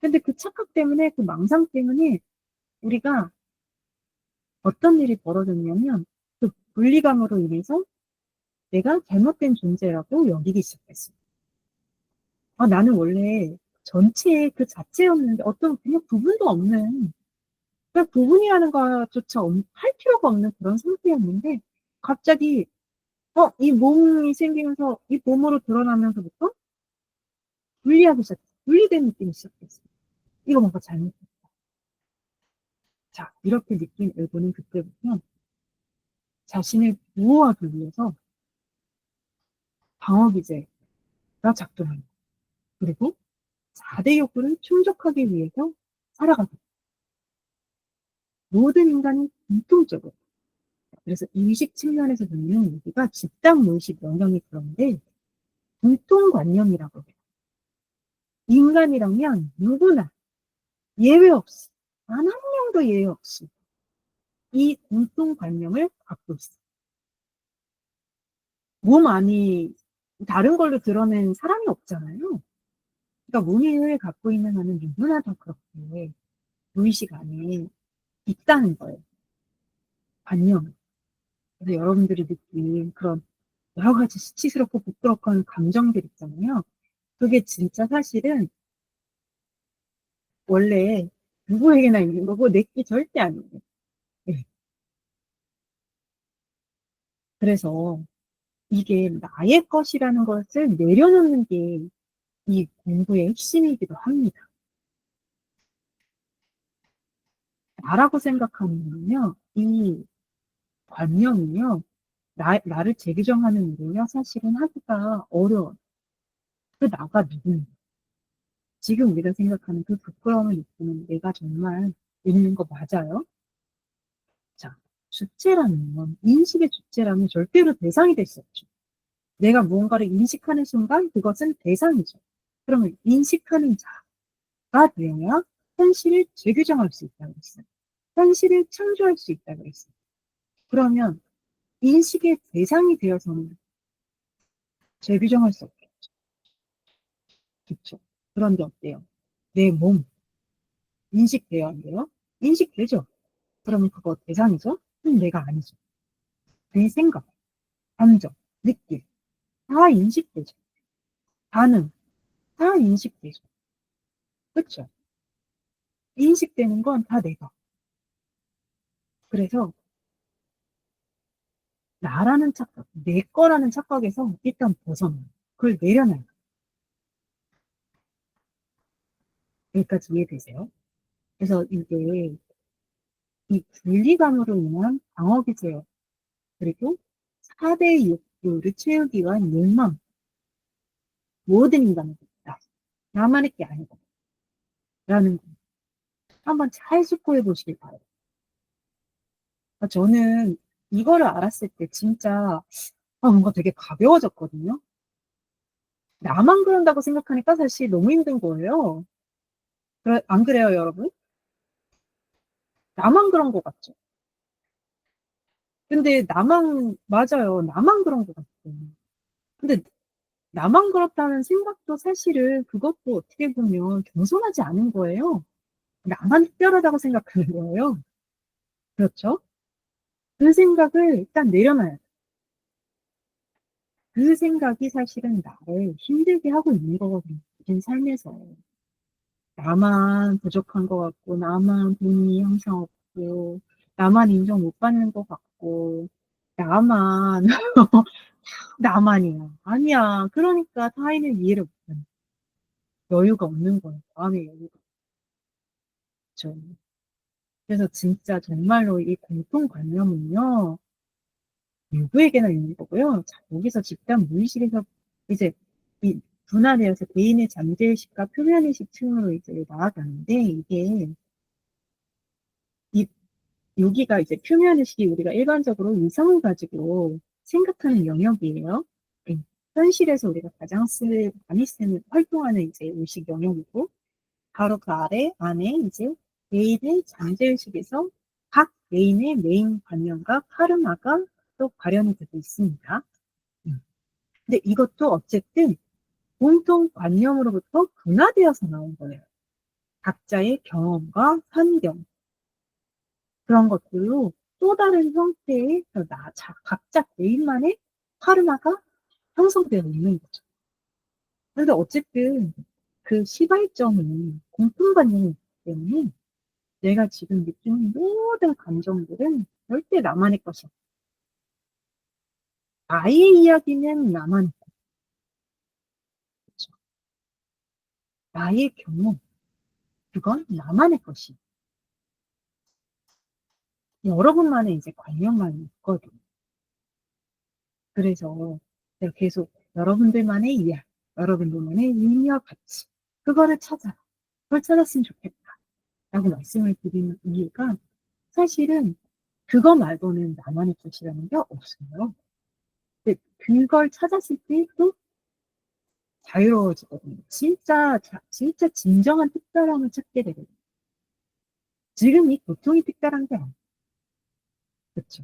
근데 그 착각 때문에 그 망상 때문에 우리가 어떤 일이 벌어졌냐면 그 분리감으로 인해서 내가 잘못된 존재라고 여기기 시작했어요. 나는 원래 전체의 그 자체였는데 어떤 그냥 부분도 없는 그냥 부분이라는 것조차 할 필요가 없는 그런 상태였는데 갑자기 이 몸이 생기면서 이 몸으로 드러나면서부터 분리하기 시작했어요. 분리된 느낌이 시작했어요. 이거 뭔가 잘못했다. 자, 이렇게 느낀 에고는 그때부터 자신을 보호하기 위해서 방어 기제가 작동합니다. 그리고 4대 욕구를 충족하기 위해서 살아가고 모든 인간이 공통적으로 그래서 의식 측면에서 보면 여기가 집단 무의식 영역이 그런데 공통관념이라고 해요. 인간이라면 누구나 예외 없이 단 한 명도 예외 없이 이 공통관념을 갖고 있어요. 몸 안이 다른 걸로 드러낸 사람이 없잖아요. 그러니까 몸을 갖고 있는 한은 누구나 다 그렇게 무의식 안에 있다는 거예요. 관념. 그래서 여러분들이 느낀 그런 여러 가지 수치스럽고 부끄럽고 하는 감정들 있잖아요. 그게 진짜 사실은 원래 누구에게나 있는 거고 내게 절대 아니에요. 네. 그래서 이게 나의 것이라는 것을 내려놓는 게 이 공부의 핵심이기도 합니다. 나라고 생각하는 거는요, 이 관념이요, 나를 재규정하는 일은요, 사실은 하기가 어려워요. 그 나가 누군가. 지금 우리가 생각하는 그 부끄러움을 느끼는 내가 정말 있는 거 맞아요? 자, 주체라는 건, 인식의 주체라면 절대로 대상이 될 수 없죠. 내가 무언가를 인식하는 순간 그것은 대상이죠. 그러면 인식하는 자가 되어야 현실을 재규정할 수 있다고 했어요. 현실을 창조할 수 있다고 했어요. 그러면 인식의 대상이 되어서는 재규정할 수 없겠죠. 그렇죠. 그런데 어때요? 내 몸, 인식돼야 안 돼요? 인식되죠. 그러면 그거 대상이죠? 그럼 내가 아니죠. 내 생각, 감정, 느낌, 다 인식되죠. 반응, 다 인식되죠. 그렇죠? 인식되는 건 다 내가. 그래서 나라는 착각, 내 거라는 착각에서 일단 벗어나요. 그걸 내려놔요. 여기까지 이해되세요? 그래서 이게 이 분리감으로 인한 방어기제요. 그리고 4대 욕구를 채우기 위한 욕망, 모든 인간은 있다. 나만의 게 아니다. 라는 거. 한번 잘 숙고해 보시길 바라요. 저는 이거를 알았을 때 진짜 뭔가 되게 가벼워졌거든요. 나만 그런다고 생각하니까 사실 너무 힘든 거예요. 안 그래요, 여러분? 나만 그런 것 같죠? 근데 맞아요. 나만 그런 것 같아요. 근데 나만 그렇다는 생각도 사실은 그것도 어떻게 보면 겸손하지 않은 거예요. 나만 특별하다고 생각하는 거예요. 그렇죠? 그 생각을 일단 내려놔야 돼. 그 생각이 사실은 나를 힘들게 하고 있는 거거든요. 모든 삶에서. 나만 부족한 것 같고, 나만 돈이 항상 없고, 나만 인정 못 받는 것 같고, 나만, 나만이야. 아니야. 그러니까 타인을 이해를 못하는 여유가 없는 거예요. 마음의 여유가 없죠. 그래서 진짜 정말로 이 공통관념은요, 누구에게나 있는 거고요. 자, 여기서 집단 무의식에서 이제 이 분할되어서 개인의 잠재의식과 표면의식 층으로 이제 나아가는데, 이, 여기가 이제 표면의식이 우리가 일반적으로 이성을 가지고 생각하는 영역이에요. 예. 현실에서 우리가 가장 많이 쓰는, 활동하는 이제 의식 영역이고, 바로 그 안에 이제 개인의 잠재의식에서 각 개인의 메인 관념과 카르마가 또 발현이 되고 있습니다. 근데 이것도 어쨌든 공통관념으로부터 분화되어서 나온 거예요. 각자의 경험과 환경, 그런 것들로 또 다른 형태의 각자 개인만의 카르마가 형성되어 있는 거죠. 그런데 어쨌든 그 시발점은 공통관념이기 때문에 내가 지금 느끼는 모든 감정들은 절대 나만의 것이야. 나의 이야기는 나만의 것이죠. 나의 경험, 그건 나만의 것이야. 여러분만의 이제 관념만이 있거든. 그래서 내가 계속 여러분들만의 이야, 여러분들만의 의미와 가치, 그거를 찾아라. 그걸 찾았으면 좋겠다. 라고 말씀을 드리는 이유가 사실은 그거 말고는 나만의 것이라는 게 없어요. 근데 그걸 찾았을 때 또 자유로워지거든요. 진짜 진정한 특별함을 찾게 되거든요. 지금 이 고통이 특별한 게 아니에요. 그렇죠.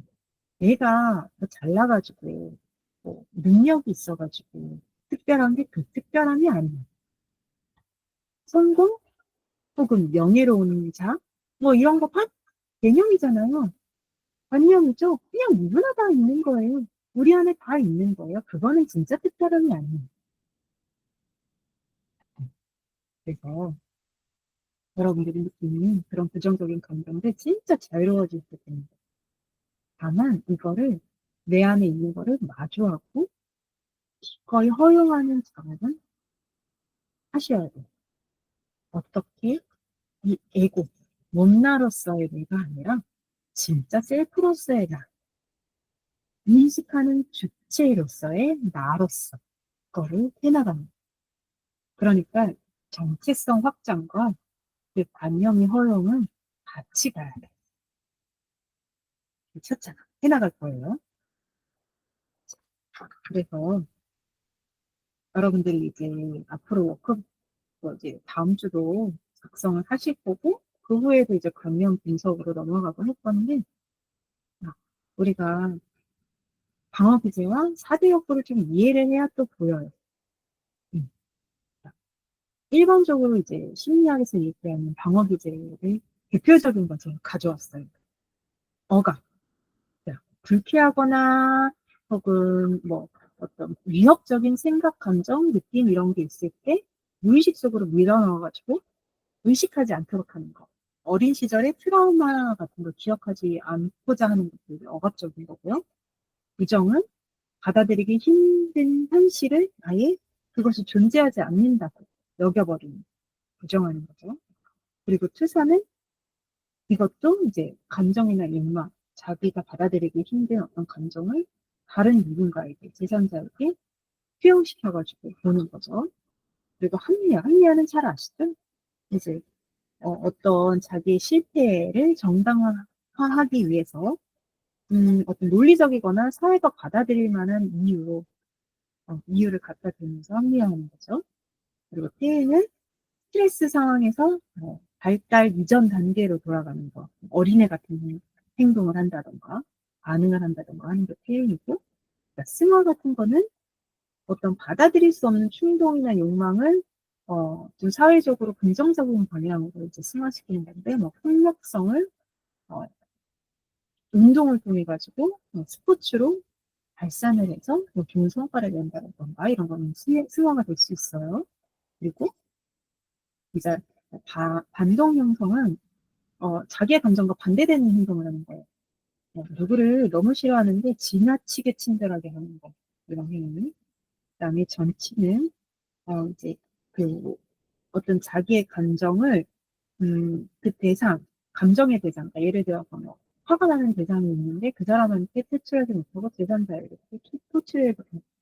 내가 더 잘나가지고, 뭐, 능력이 있어가지고, 특별한 게 그 특별함이 아니에요. 성공? 혹은 명예로운 자? 뭐, 이런 거 개념이잖아요. 관념이죠. 그냥 누구나 다 있는 거예요. 우리 안에 다 있는 거예요. 그거는 진짜 특별함이 아니에요. 그래서 여러분들이 느끼는 그런 부정적인 감정들 진짜 자유로워질 수 있습니다. 다만 이거를 내 안에 있는 거를 마주하고 기꺼이 허용하는 작업은 하셔야 돼요. 어떻게 이 에고, 못나로서의 내가 아니라 진짜 셀프로서의 나, 인식하는 주체로서의 나로서 거를 해나갑니다. 그러니까 정체성 확장과 그 관념의 허용은 같이 가야 돼. 미쳤잖아. 해나갈 거예요. 그래서 여러분들이 이제 앞으로 워크업 이제 다음 주도 작성을 하실 거고 그 후에도 이제 관념 분석으로 넘어가고 할 건데 아, 우리가 방어 기제와 4대 욕구를 좀 이해를 해야 또 보여요. 음. 일반적으로 이제 심리학에서 얘기하는 방어 기제를 대표적인 것을 가져왔어요. 억압. 불쾌하거나 혹은 뭐 어떤 위협적인 생각, 감정, 느낌 이런 게 있을 때 무의식 속으로 밀어넣어가지고 의식하지 않도록 하는 거. 어린 시절에 트라우마 같은 걸 기억하지 않고자 하는 것들이 억압적인 거고요. 부정은 받아들이기 힘든 현실을 아예 그것이 존재하지 않는다고 여겨버리는, 부정하는 거죠. 그리고 투사는 이것도 이제 감정이나 욕망, 자기가 받아들이기 힘든 어떤 감정을 다른 누군가에게, 제3자에게 투영시켜가지고 보는 거죠. 그리고 합리화는 잘 아시죠? 이제 어떤 자기의 실패를 정당화하기 위해서 어떤 논리적이거나 사회가 받아들일 만한 이유를 갖다 대면서 합리화하는 거죠. 그리고 퇴행은 스트레스 상황에서 발달 이전 단계로 돌아가는 거. 어린애 같은 행동을 한다던가 반응을 한다던가 하는 게 퇴행이고 그러니까 승화 같은 거는 어떤 받아들일 수 없는 충동이나 욕망을 좀 사회적으로 긍정적인 방향으로 이제 승화시키는 건데 뭐 폭력성을 어, 운동을 통해 가지고 스포츠로 발산을 해서 뭐 좋은 성과를 낸다던가 이런 거는 승화가 될 수 있어요. 그리고 이제 반동 형성은 자기의 감정과 반대되는 행동을 하는 거예요. 누구를 너무 싫어하는데 지나치게 친절하게 하는 거. 이런 행위. 그다음에 전치는 이제 그 어떤 자기의 감정을 그 감정의 대상, 그러니까 예를 들어서 뭐 화가 나는 대상이 있는데 그 사람한테 표출하지 못하고 제3자에게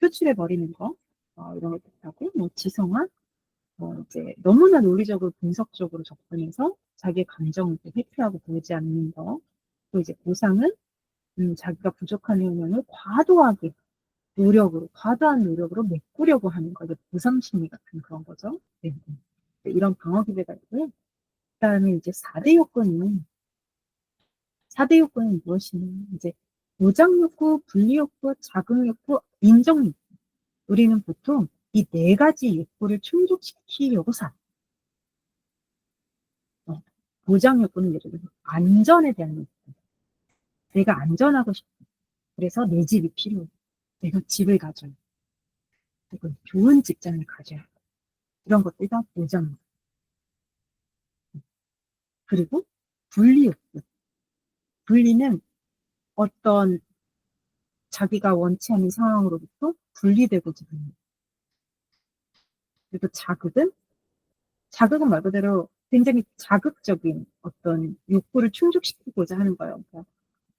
표출해 버리는 거, 이런 것도 하고, 뭐 지성화, 이제 너무나 논리적으로 분석적으로 접근해서 자기의 감정을 회피하고 보지 않는 거, 또 이제 보상은 자기가 부족한 영역을 과도한 노력으로 메꾸려고 하는 거, 이제 보상 심리 같은 그런 거죠. 네. 이런 방어 기제가 있고요. 그다음에 이제 4대 욕구는 무엇이냐? 이제 보장 욕구, 분리 욕구, 자금 욕구, 인정 욕구. 우리는 보통 이 네 가지 욕구를 충족시키려고 어, 보장 욕구는 예를 들어서 안전에 대한 욕구. 내가 안전하고 싶어. 그래서 내 집이 필요해. 내가 집을 가져야 돼. 그리고 좋은 직장을 가져야 돼. 이런 것들이 다 보장 욕구. 그리고 분리 욕구. 분리는 어떤 자기가 원치 않는 상황으로부터 분리되고자 합니다. 그리고 자극은 말 그대로 굉장히 자극적인 어떤 욕구를 충족시키고자 하는 거예요. 그러니까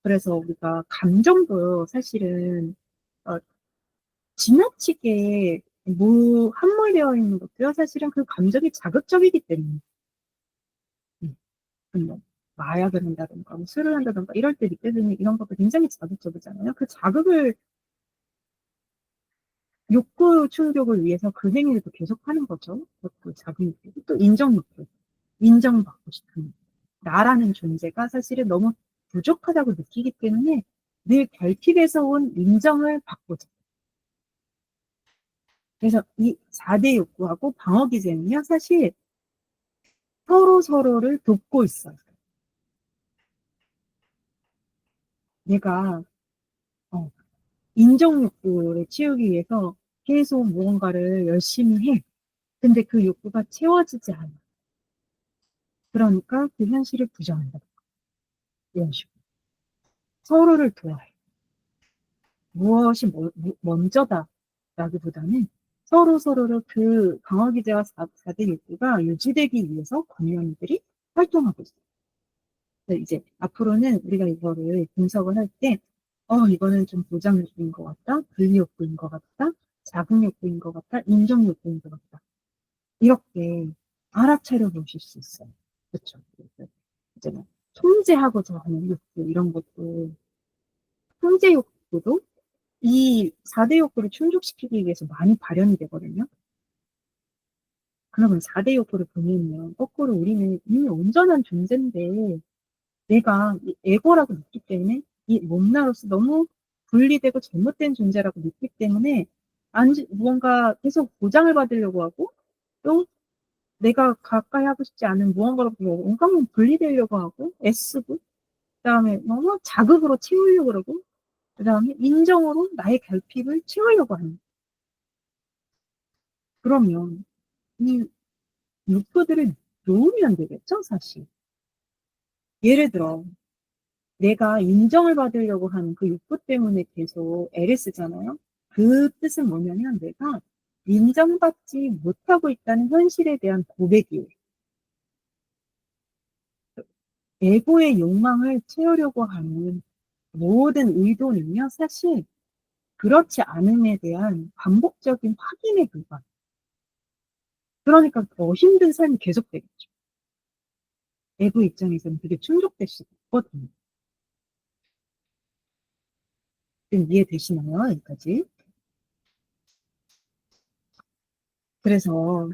그래서 우리가 감정도 사실은 어 지나치게 함몰되어 있는 것도요, 사실은 그 감정이 자극적이기 때문에. 음. 뭐 마약을 한다든가 뭐 술을 한다든가 이럴 때 느껴지는 이런 것도 굉장히 자극적이잖아요. 그 자극을 욕구 충족을 위해서 그 행위를 또 계속하는 거죠. 그것도 자극이고 또 인정욕구. 인정받고 싶은 나라는 존재가 사실은 너무 부족하다고 느끼기 때문에 늘 결핍에서 온 인정을 받고자. 그래서 이 4대 욕구하고 방어 기제는요, 사실 서로서로를 돕고 있어요. 내가 어 인정 욕구를 채우기 위해서 계속 무언가를 열심히 해. 근데 그 욕구가 채워지지 않아. 그러니까 그 현실을 부정한다. 이런 식으로. 서로를 도와요. 무엇이 먼저다라기보다는 서로서로를 그 강화 기제와 4대 욕구가 유지되기 위해서 관련들이 활동하고 있어요. 그래서 이제 앞으로는 우리가 이거를 분석을 할 때, 이거는 좀 보장 욕구인 것 같다, 분리 욕구인 것 같다, 자극 욕구인 것 같다, 인정 욕구인 것 같다. 이렇게 알아차려 보실 수 있어요. 그렇죠. 그래서 이제 뭐 통제하고자 하는 욕구 이런 것도 통제 욕구도 이 4대 욕구를 충족시키기 위해서 많이 발현이 되거든요. 그러면 4대 욕구를 보면요, 거꾸로 우리는 이미 온전한 존재인데 내가 이 에고라고 믿기 때문에 이 몸나로서 너무 분리되고 잘못된 존재라고 믿기 때문에 무언가 계속 보장을 받으려고 하고 또 내가 가까이 하고 싶지 않은 무언가로부터 온갖 분리되려고 하고 애쓰고 그다음에 너무 자극으로 채우려고 그러고 그다음에 인정으로 나의 결핍을 채우려고 하는. 그러면 이 욕구들을 놓으면 되겠죠, 사실. 예를 들어 내가 인정을 받으려고 하는 그 욕구 때문에 계속 애를 쓰잖아요. 그 뜻은 뭐냐면 내가 인정받지 못하고 있다는 현실에 대한 고백이에요. 에고의 욕망을 채우려고 하는 모든 의도는요, 사실 그렇지 않음에 대한 반복적인 확인에 불과해요. 그러니까 더 힘든 삶이 계속되겠죠. 에고 입장에서는 그게 충족될 수가 없거든요. 지금 이해되시나요? 여기까지? 그래서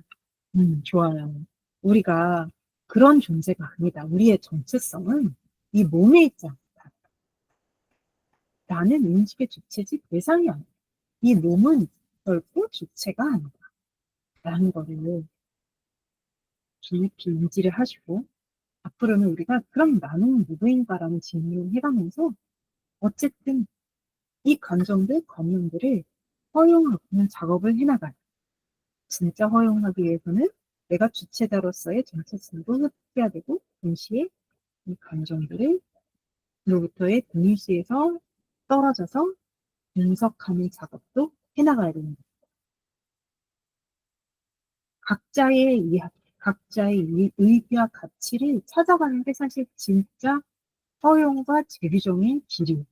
좋아요. 우리가 그런 존재가 아니다. 우리의 정체성은 이 몸에 있지 않다. 나는 인식의 주체지 대상이 아니다. 이 몸은 결코 주체가 아니다. 라는 거를 깊이 인지를 하시고 앞으로는 우리가 그럼 나는 누구인가라는 질문을 해가면서 어쨌든 이 감정들, 감정들을 허용하는 작업을 해나가요. 진짜 허용하기 위해서는 내가 주체자로서의 정체성도 회복해야 되고 동시에 이 감정들을 로부터의 동일시에서 떨어져서 분석하는 작업도 해나가야 됩니다. 각자의 이야기, 각자의 의기와 가치를 찾아가는 게 사실 진짜 허용과 재규정의 길이에요.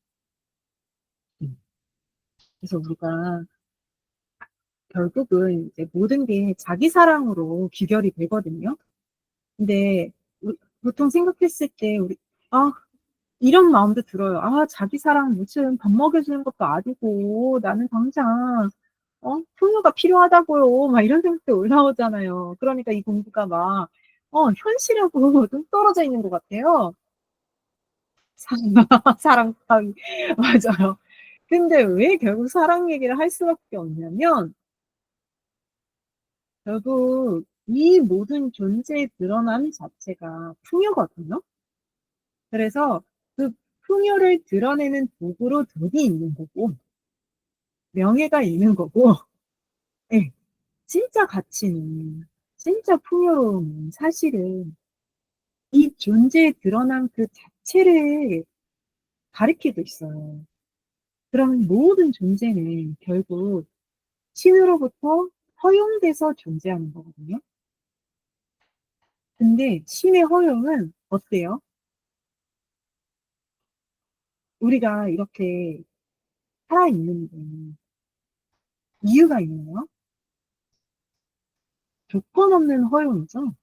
그래서 우리가 결국은 이제 모든 게 자기 사랑으로 귀결이 되거든요. 근데 보통 생각했을 때 아, 이런 마음도 들어요. 아, 자기 사랑 무슨 밥 먹여주는 것도 아니고 나는 당장 풍요가 필요하다고요. 막 이런 생각도 올라오잖아요. 그러니까 이 공부가 막 현실하고 좀 떨어져 있는 것 같아요. 사랑, 사랑 따위. 맞아요. 근데 왜 결국 사랑 얘기를 할 수밖에 없냐면 결국 이 모든 존재의 드러남 자체가 풍요거든요. 그래서 그 풍요를 드러내는 도구로 돈이 있는 거고 명예가 있는 거고 네, 진짜 가치는 진짜 풍요로움은 사실은 이 존재에 드러난 그 자체를 가리키고 있어요. 그러면 모든 존재는 결국 신으로부터 허용돼서 존재하는 거거든요. 근데 신의 허용은 어때요? 우리가 이렇게 살아있는데 이유가 있네요. 조건 없는 허용이죠.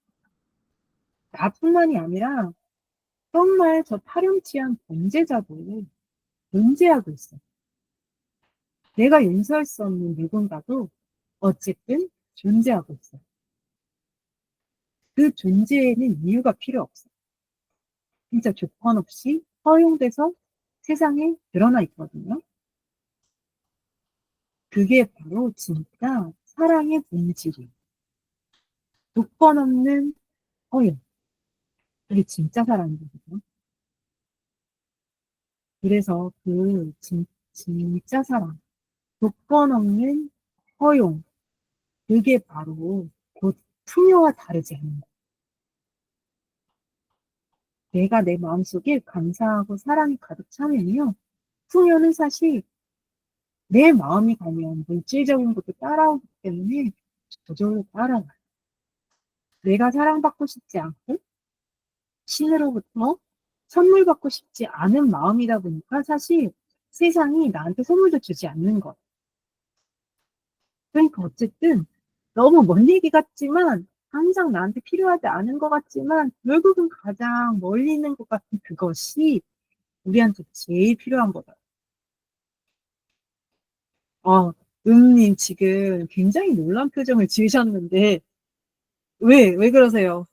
나뿐만이 아니라 정말 저 파렴치한 범죄자도 존재하고 있어요. 내가 용서할 수 없는 누군가도 어쨌든 존재하고 있어요. 그 존재에는 이유가 필요 없어요. 진짜 조건 없이 허용돼서 세상에 드러나 있거든요. 그게 바로 진짜 사랑의 본질이에요. 조건 없는 허용. 그게 진짜 사랑이거든요. 그래서 진짜 사랑, 조건 없는 허용, 그게 바로 곧 풍요와 다르지 않는 거예요. 내가 내 마음속에 감사하고 사랑이 가득 차면요. 풍요는 사실 내 마음이 가면 물질적인 것도 따라오기 때문에 저절로 따라와요. 내가 사랑받고 싶지 않고 신으로부터 선물 받고 싶지 않은 마음이다 보니까 사실 세상이 나한테 선물도 주지 않는 것. 그러니까 어쨌든 너무 먼 얘기 같지만 항상 나한테 필요하지 않은 것 같지만 결국은 가장 멀리 있는 것 같은 그것이 우리한테 제일 필요한 거다. 님 지금 굉장히 놀란 표정을 지으셨는데 왜 그러세요?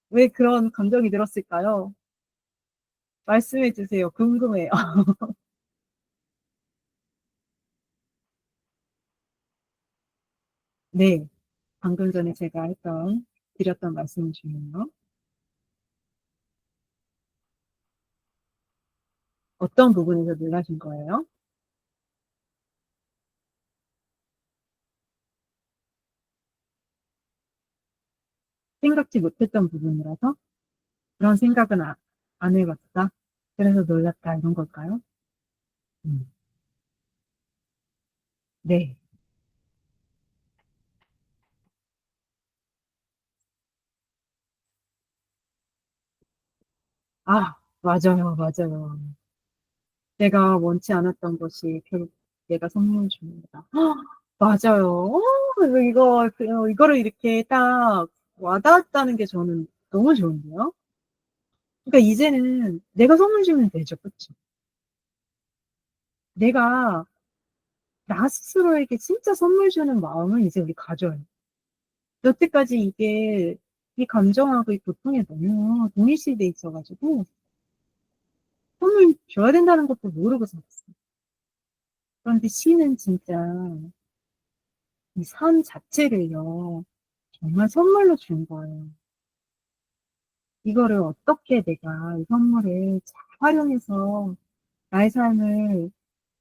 왜 그런 감정이 들었을까요? 말씀해 주세요. 궁금해요. 네. 방금 전에 제가 드렸던 말씀 중에요. 어떤 부분에서 놀라신 거예요? 생각지 못했던 부분이라서 그런 생각은 안 해봤다. 그래서 놀랐다. 이런 걸까요? 음. 네. 맞아요. 맞아요. 내가 원치 않았던 것이 결국 내가 선물 줍니다. 맞아요. 이거를 이렇게 딱 와닿았다는 게 저는 너무 좋은데요? 그러니까 이제는 내가 선물 주면 되죠. 그쵸? 내가 나 스스로에게 진짜 선물 주는 마음을 이제 우리 가져요. 여태까지 이 감정하고 이 고통에 너무 동일시돼 있어가지고, 선물 줘야 된다는 것도 모르고 살았어. 그런데 시는 진짜 이 삶 자체를요, 정말 선물로 준 거예요. 이거를 어떻게 내가 이 선물을 잘 활용해서 나의 삶을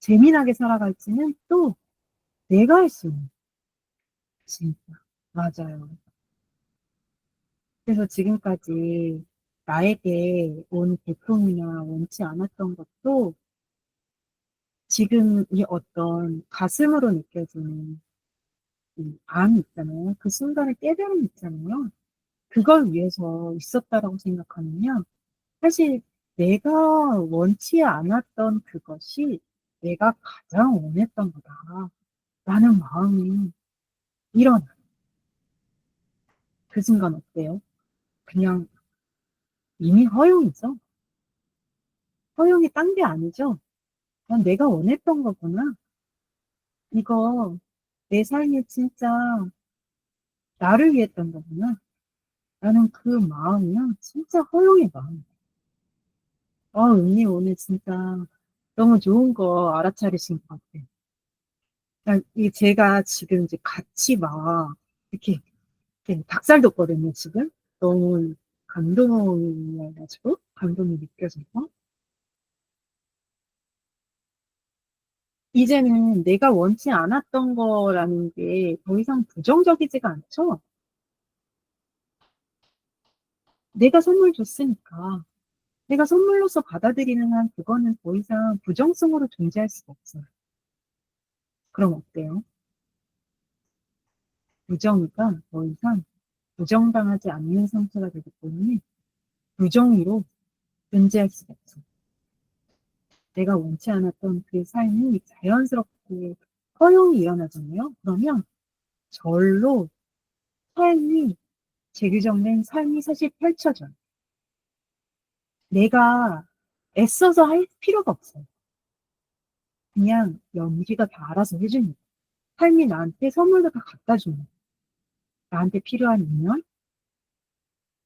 재미나게 살아갈지는 또 내가 할 수 있는, 진짜. 맞아요. 그래서 지금까지 나에게 온 고통이나 원치 않았던 것도 지금 이 어떤 가슴으로 느껴지는 이 암이 있잖아요. 그 순간을 깨달음 있잖아요. 그걸 위해서 있었다라고 생각하면요. 사실 내가 원치 않았던 그것이 내가 가장 원했던 거다. 라는 마음이 일어나. 그 순간 어때요? 그냥 이미 허용이죠. 허용이 딴 게 아니죠. 그냥 내가 원했던 거구나. 이거 내 삶이 진짜 나를 위했던 거구나. 라는 그 마음이요. 진짜 허용의 마음. 은님 오늘 진짜 너무 좋은 거 알아차리신 것 같아요. 이 제가 지금 이제 같이 막 이렇게, 이렇게 닭살 돋거든요, 지금. 너무 감동해가지고, 감동이 느껴져서. 이제는 내가 원치 않았던 거라는 게 더 이상 부정적이지가 않죠? 내가 선물 줬으니까. 내가 선물로서 받아들이는 한 그거는 더 이상 부정성으로 존재할 수가 없어요. 그럼 어때요? 부정의가 더 이상 부정당하지 않는 상태가 되기 때문에 부정의로 존재할 수가 없어요. 내가 원치 않았던 그 삶이 자연스럽게 허용이 일어나잖아요. 그러면 절로 삶이, 재규정된 삶이 사실 펼쳐져요. 내가 애써서 할 필요가 없어요. 그냥 연기가 다 알아서 해주는 거예요. 삶이 나한테 선물로 다 갖다 주는 거예요. 나한테 필요한 인연,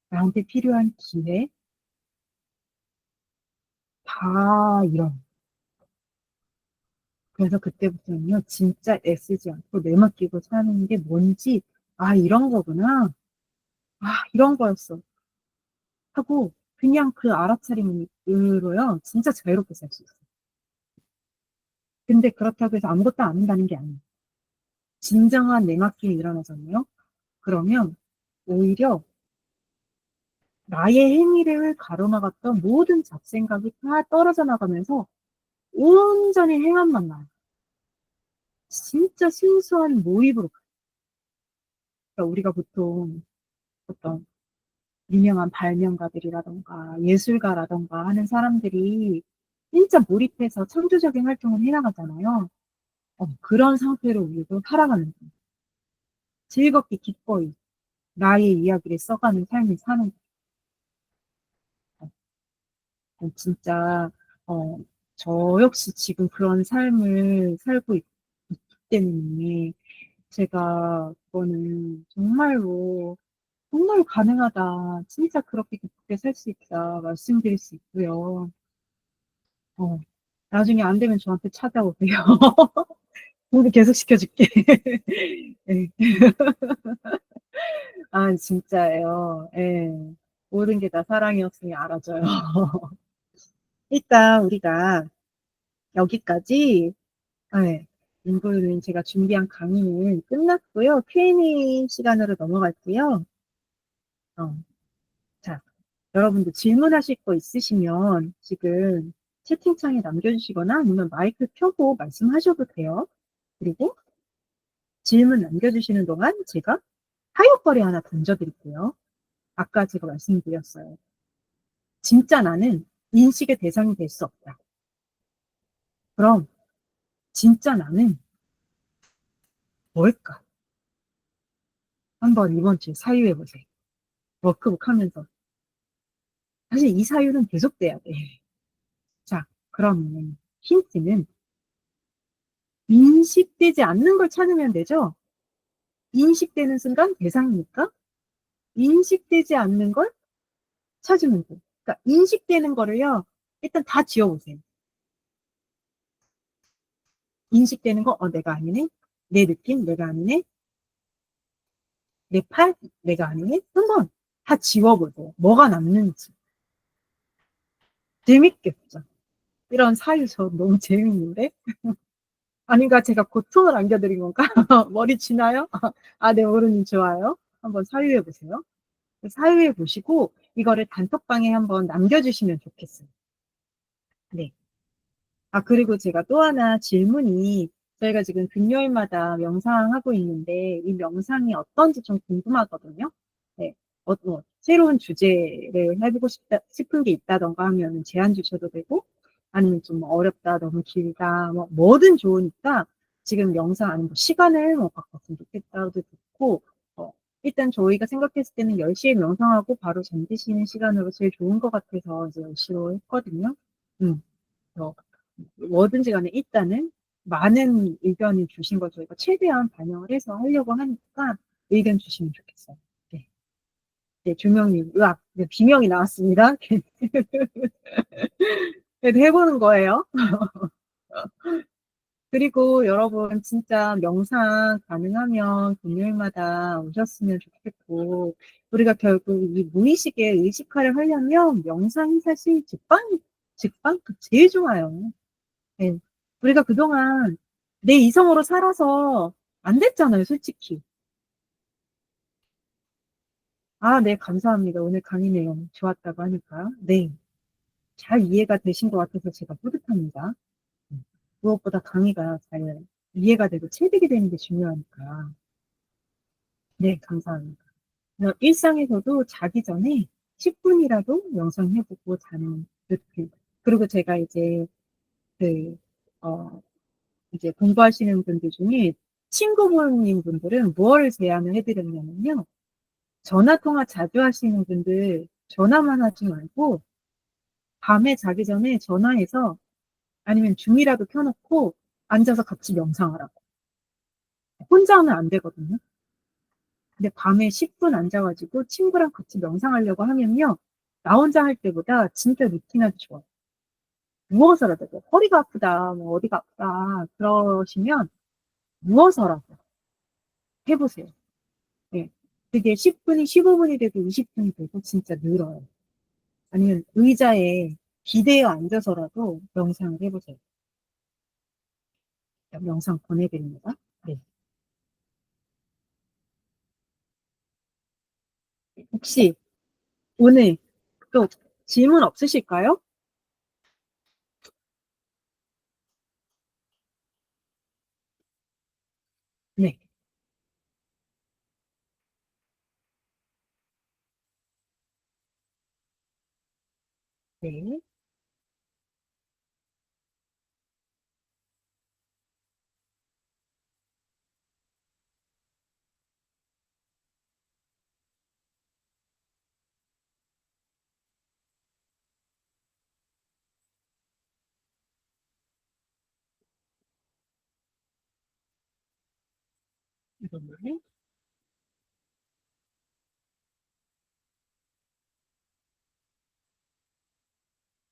나한테 필요한 기회, 다 이런. 그래서 그때부터는요, 진짜 애쓰지 않고 내맡기고 사는 게 뭔지, 아, 이런 거구나. 아, 이런 거였어. 하고, 그냥 그 알아차림으로요, 진짜 자유롭게 살 수 있어요. 근데 그렇다고 해서 아무것도 안 한다는 게 아니에요. 진정한 내맡김이 일어나잖아요. 그러면 오히려 나의 행위를 가로막았던 모든 잡생각이 다 떨어져 나가면서 온전히 행함만 나요. 진짜 순수한 몰입으로 가요. 그러니까 우리가 보통 어떤 유명한 발명가들이라던가 예술가라던가 하는 사람들이 진짜 몰입해서 창조적인 활동을 해나가잖아요. 그런 상태로 우리도 살아가는 거예요. 즐겁게 기꺼이 나의 이야기를 써가는 삶을 사는 거예요. 진짜 어, 저 역시 지금 그런 삶을 살고 있기 때문에 제가 그거는 정말로 정말 가능하다. 진짜 그렇게 기쁘게 살 수 있다. 말씀드릴 수 있고요. 어, 나중에 안 되면 저한테 찾아오세요. 공부 계속 시켜줄게. 네. 아, 진짜예요. 예. 모든 게 다 사랑이었으니 알아줘요. 일단 우리가 여기까지, 네. 인구는 제가 준비한 강의는 끝났고요. Q&A 시간으로 넘어갈게요. 어, 자, 여러분들 질문하실 거 있으시면 지금 채팅창에 남겨주시거나 아니면 마이크 켜고 말씀하셔도 돼요. 그리고 질문 남겨주시는 동안 제가 타협거리 하나 던져드릴게요. 아까 제가 말씀드렸어요. 진짜 나는 인식의 대상이 될 수 없다. 그럼 진짜 나는 뭘까? 한번 이번 주에 사유해보세요. 워크북 하면서. 사실 이 사유는 계속돼야 돼. 자, 그러면 힌트는 인식되지 않는 걸 찾으면 되죠? 인식되는 순간 대상이니까 인식되지 않는 걸 찾으면 돼. 그러니까 인식되는 거를요, 일단 다 지워보세요. 인식되는 거, 내가 아니네. 내 느낌, 내가 아니네. 내 팔, 내가 아니네. 한번 다 지워보세요. 뭐가 남는지. 재밌겠죠? 이런 사유 저 너무 재밌는데? 아닌가? 제가 고통을 안겨드린 건가? 머리 지나요? 아, 네, 어른이 좋아요. 한번 사유해보세요. 사유해보시고, 이거를 단톡방에 한번 남겨주시면 좋겠어요. 네. 아, 그리고 제가 또 하나 질문이, 저희가 지금 금요일마다 명상하고 있는데, 이 명상이 어떤지 좀 궁금하거든요. 네. 새로운 주제를 해보고 싶은 게 있다던가 하면 제안 주셔도 되고, 아니면 좀 어렵다, 너무 길다, 뭐든 좋으니까, 지금 명상 아니면 시간을 바꿨으면 좋겠다도 좋고, 일단 저희가 생각했을 때는 10시에 명상하고 바로 잠드시는 시간으로 제일 좋은 것 같아서 이제 10시로 했거든요. 음. 어, 뭐든지 간에 일단은 많은 의견을 주신 걸 저희가 최대한 반영을 해서 하려고 하니까 의견 주시면 좋겠어요. 네. 네, 조명님, 으악, 네, 비명이 나왔습니다. 그래도 해보는 거예요. 그리고 여러분, 진짜 명상 가능하면 금요일마다 오셨으면 좋겠고, 우리가 결국 이 무의식에 의식화를 하려면 명상이 사실 직방? 제일 좋아요. 네. 우리가 그동안 내 이성으로 살아서 안 됐잖아요, 솔직히. 아, 네, 감사합니다. 오늘 강의 내용 좋았다고 하니까. 네, 잘 이해가 되신 것 같아서 제가 뿌듯합니다. 무엇보다 강의가 잘 이해가 되고 체득이 되는 게 중요하니까. 네, 감사합니다. 일상에서도 자기 전에 10분이라도 명상해보고 자는 루틴. 그리고 제가 이제 그, 어, 이제 공부하시는 분들 중에 친구분인 분들은 무엇을 제안을 해드렸냐면요. 전화 통화 자주 하시는 분들 전화만 하지 말고 밤에 자기 전에 전화해서 아니면 줌이라도 켜놓고 앉아서 같이 명상하라고. 혼자 하면 안 되거든요. 근데 밤에 10분 앉아가지고 친구랑 같이 명상하려고 하면요. 나 혼자 할 때보다 진짜 루틴하기 좋아요. 누워서라도 허리가 아프다, 뭐 어디가 아프다 그러시면 누워서라도 해보세요. 예. 그게 10분이 15분이 되고 20분이 되고 진짜 늘어요. 아니면 의자에 기대어 앉아서라도 명상을 해보세요. 명상 보내드립니다. 네. 혹시 오늘 또 질문 없으실까요? 네. 네. 네.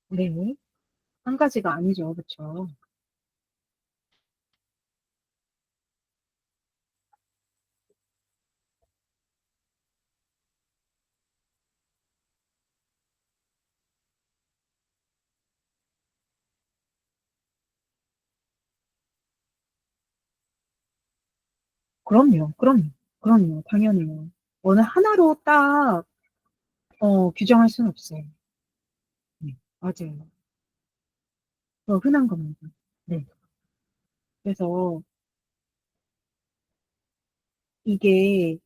네. 한 가지가 아니죠. 그렇죠. 그럼요. 그럼요. 그럼요. 당연해요. 어느 하나로 딱 규정할 수는 없어요. 네. 맞아요. 흔한 겁니다. 네. 그래서 이게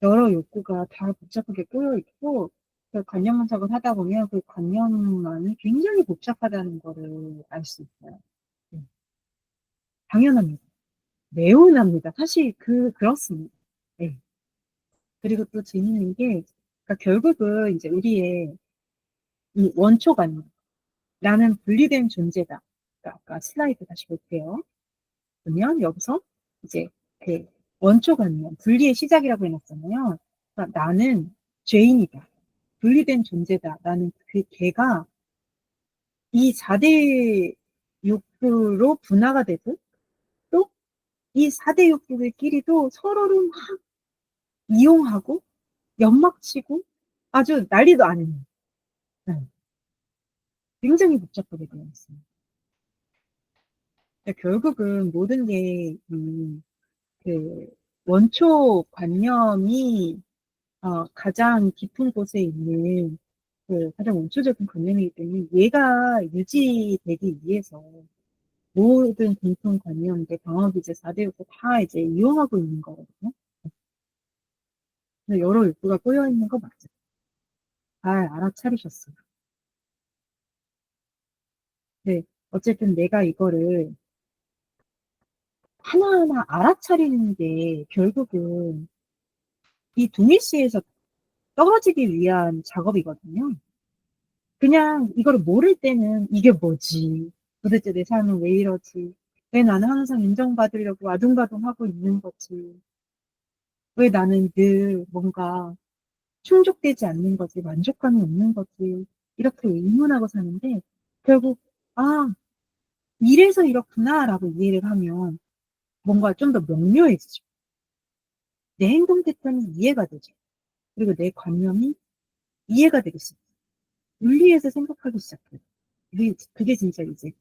여러 욕구가 다 복잡하게 꼬여 있고 그 관념 분석을 하다 보면 그 관념만이 굉장히 복잡하다는 거를 알 수 있어요. 네. 당연합니다. 매우 납니다. 사실 그렇습니다. 네. 그리고 또 재밌는 게 그러니까 결국은 이제 우리의 이 원초관념 나는 분리된 존재다. 그러니까 아까 슬라이드 다시 볼게요. 보면 여기서 이제 그 원초관념 분리의 시작이라고 해놨잖아요. 그러니까 나는 죄인이다. 분리된 존재다. 나는 그 개가 이 4대 욕구로 분화가 되고 또 이 4대 욕구들끼리도 서로를 막 이용하고 연막치고 아주 난리도 아니에요. 네. 굉장히 복잡하게 되어 있어요. 그러니까 결국은 모든 게, 그, 원초 관념이, 가장 깊은 곳에 있는, 가장 원초적인 관념이기 때문에, 얘가 유지되기 위해서, 모든 공통 관념들, 방어기제 4대부터 다 이제 이용하고 있는 거거든요. 근데 여러 욕구가 꼬여 있는 거 맞죠? 잘 알아차리셨어요. 네. 어쨌든 내가 이거를 하나하나 알아차리는 게 결국은 이 동일시에서 떨어지기 위한 작업이거든요. 그냥 이거를 모를 때는 이게 뭐지? 도대체 내 삶은 왜 이러지? 왜 나는 항상 인정받으려고 아둥바둥하고 있는 거지? 왜 나는 늘 뭔가 충족되지 않는 거지? 만족감이 없는 거지? 이렇게 의문하고 사는데 결국 아, 이래서 이렇구나라고 이해를 하면 뭔가 좀 더 명료해지죠. 내 행동 패턴이 이해가 되죠. 그리고 내 관념이 이해가 되겠습니다. 분리해서 생각하기 시작해요. 그게 진짜 이제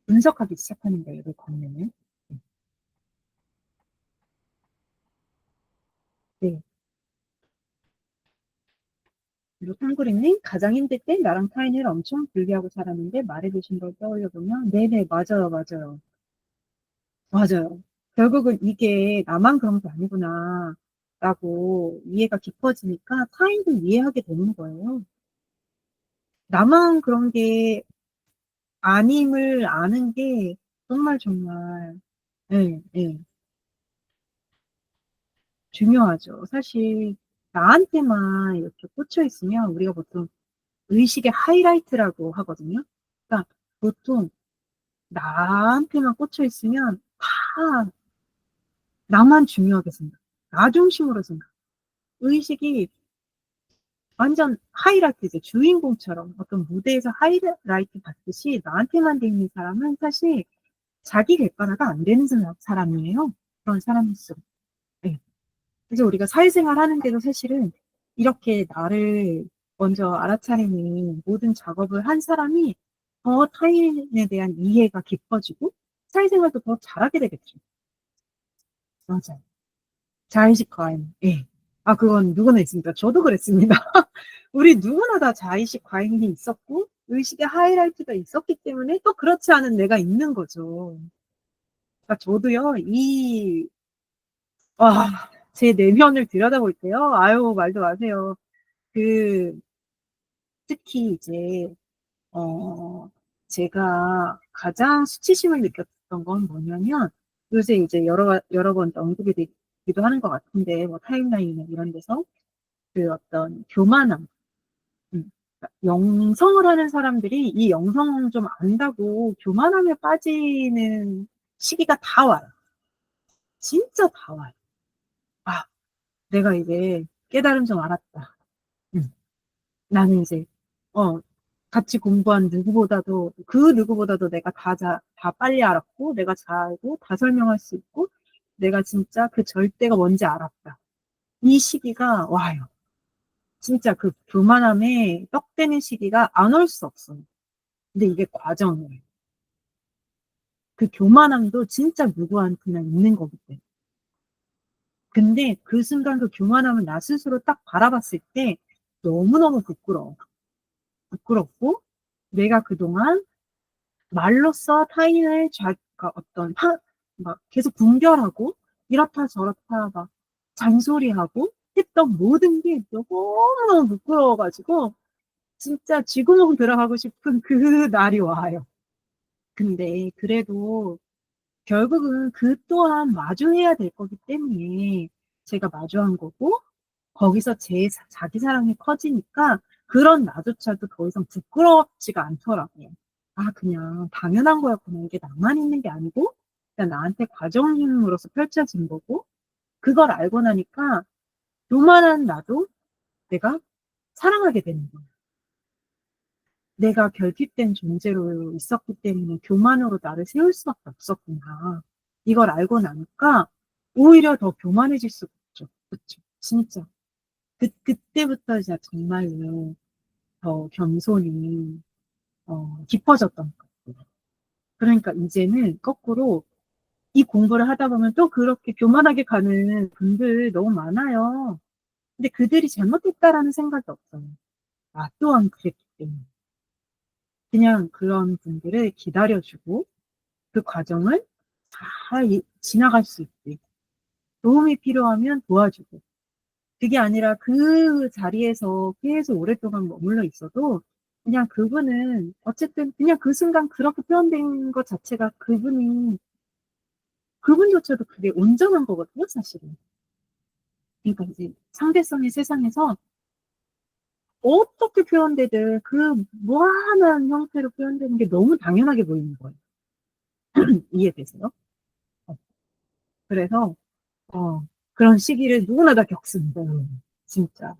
분석하기 시작하는 거예요, 그 관념을. 네. 그리고 탕구리님, 가장 힘들 때 나랑 타인을 엄청 분리하고 살았는데 말해주신 걸 떠올려보면, 네네, 맞아요, 맞아요. 맞아요. 결국은 이게 나만 그런 게 아니구나, 라고 이해가 깊어지니까 타인도 이해하게 되는 거예요. 나만 그런 게 아님을 아는 게 정말 정말 예, 예, 중요하죠. 사실 나한테만 이렇게 꽂혀 있으면 우리가 보통 의식의 하이라이트라고 하거든요. 그러니까 보통 나한테만 꽂혀 있으면 다 나만 중요하게 생각. 나 중심으로 생각. 의식이 완전 하이라이트죠. 주인공처럼 어떤 무대에서 하이라이트 받듯이 나한테만 돼 있는 사람은 사실 자기 객관화가 안 되는 사람이에요. 그런 사람일수록. 네. 그래서 우리가 사회생활 하는데도 사실은 이렇게 나를 먼저 알아차리는 모든 작업을 한 사람이 더 타인에 대한 이해가 깊어지고 사회생활도 더 잘하게 되겠죠. 맞아요. 자의식 과잉. 예. 아, 그건 누구나 있습니다. 저도 그랬습니다. 우리 누구나 다 자의식 과잉이 있었고, 의식의 하이라이트가 있었기 때문에 또 그렇지 않은 내가 있는 거죠. 그러니까 저도요, 제 내면을 들여다볼 때요, 아유, 말도 마세요. 그, 특히 이제, 어, 제가 가장 수치심을 느꼈던 건 뭐냐면, 요새 이제 여러 번 언급이 되기도 하는 것 같은데, 뭐 타임라인이나 이런 데서, 그 어떤 교만함, 그러니까 영성을 하는 사람들이 이 영성을 좀 안다고 교만함에 빠지는 시기가 다 와요. 진짜 다 와요. 아, 내가 이제 깨달음 좀 알았다. 응. 나는 이제, 어, 같이 공부한 누구보다도, 그 누구보다도 내가 다 빨리 알았고, 내가 잘 알고, 다 설명할 수 있고, 내가 진짜 그 절대가 뭔지 알았다. 이 시기가 와요. 진짜 그 교만함에 떡대는 시기가 안 올 수 없어요. 근데 이게 과정이에요. 그 교만함도 진짜 누구한테나 있는 거기 때문에. 근데 그 순간 그 교만함을 나 스스로 딱 바라봤을 때 너무너무 부끄러워. 부끄럽고 내가 그동안 말로써 타인을 그러니까 막 계속 분별하고 이렇다 저렇다 막 잔소리하고 했던 모든 게 너무너무 부끄러워가지고 진짜 쥐구멍 들어가고 싶은 그 날이 와요. 근데 그래도 결국은 그 또한 마주해야 될 거기 때문에 제가 마주한 거고, 거기서 자기 사랑이 커지니까 그런 나조차도 더 이상 부끄럽지가 않더라고요. 아, 그냥 당연한 거였구나. 이게 나만 있는 게 아니고, 그냥 나한테 과정으로서 펼쳐진 거고, 그걸 알고 나니까 요만한 나도 내가 사랑하게 되는 거예요. 내가 결핍된 존재로 있었기 때문에 교만으로 나를 세울 수밖에 없었구나. 이걸 알고 나니까 오히려 더 교만해질 수가 없죠. 그쵸? 진짜. 그때부터 이제 정말로 더 겸손이, 깊어졌던 것 같아요. 그러니까 이제는 거꾸로 이 공부를 하다 보면 또 그렇게 교만하게 가는 분들 너무 많아요. 근데 그들이 잘못했다라는 생각이 없어요. 나 또한 그랬기 때문에. 그냥 그런 분들을 기다려주고 그 과정을 잘 지나갈 수 있게 도움이 필요하면 도와주고 그게 아니라 그 자리에서 계속 오랫동안 머물러 있어도 그냥 그분은 어쨌든 그냥 그 순간 그렇게 표현된 것 자체가 그분조차도 그게 온전한 거거든요, 사실은. 그러니까 이제 상대성의 세상에서 어떻게 표현되든 그 무한한 형태로 표현되는 게 너무 당연하게 보이는 거예요. 이해되세요? 어, 그래서 어, 그런 시기를 누구나 다 겪습니다. 진짜.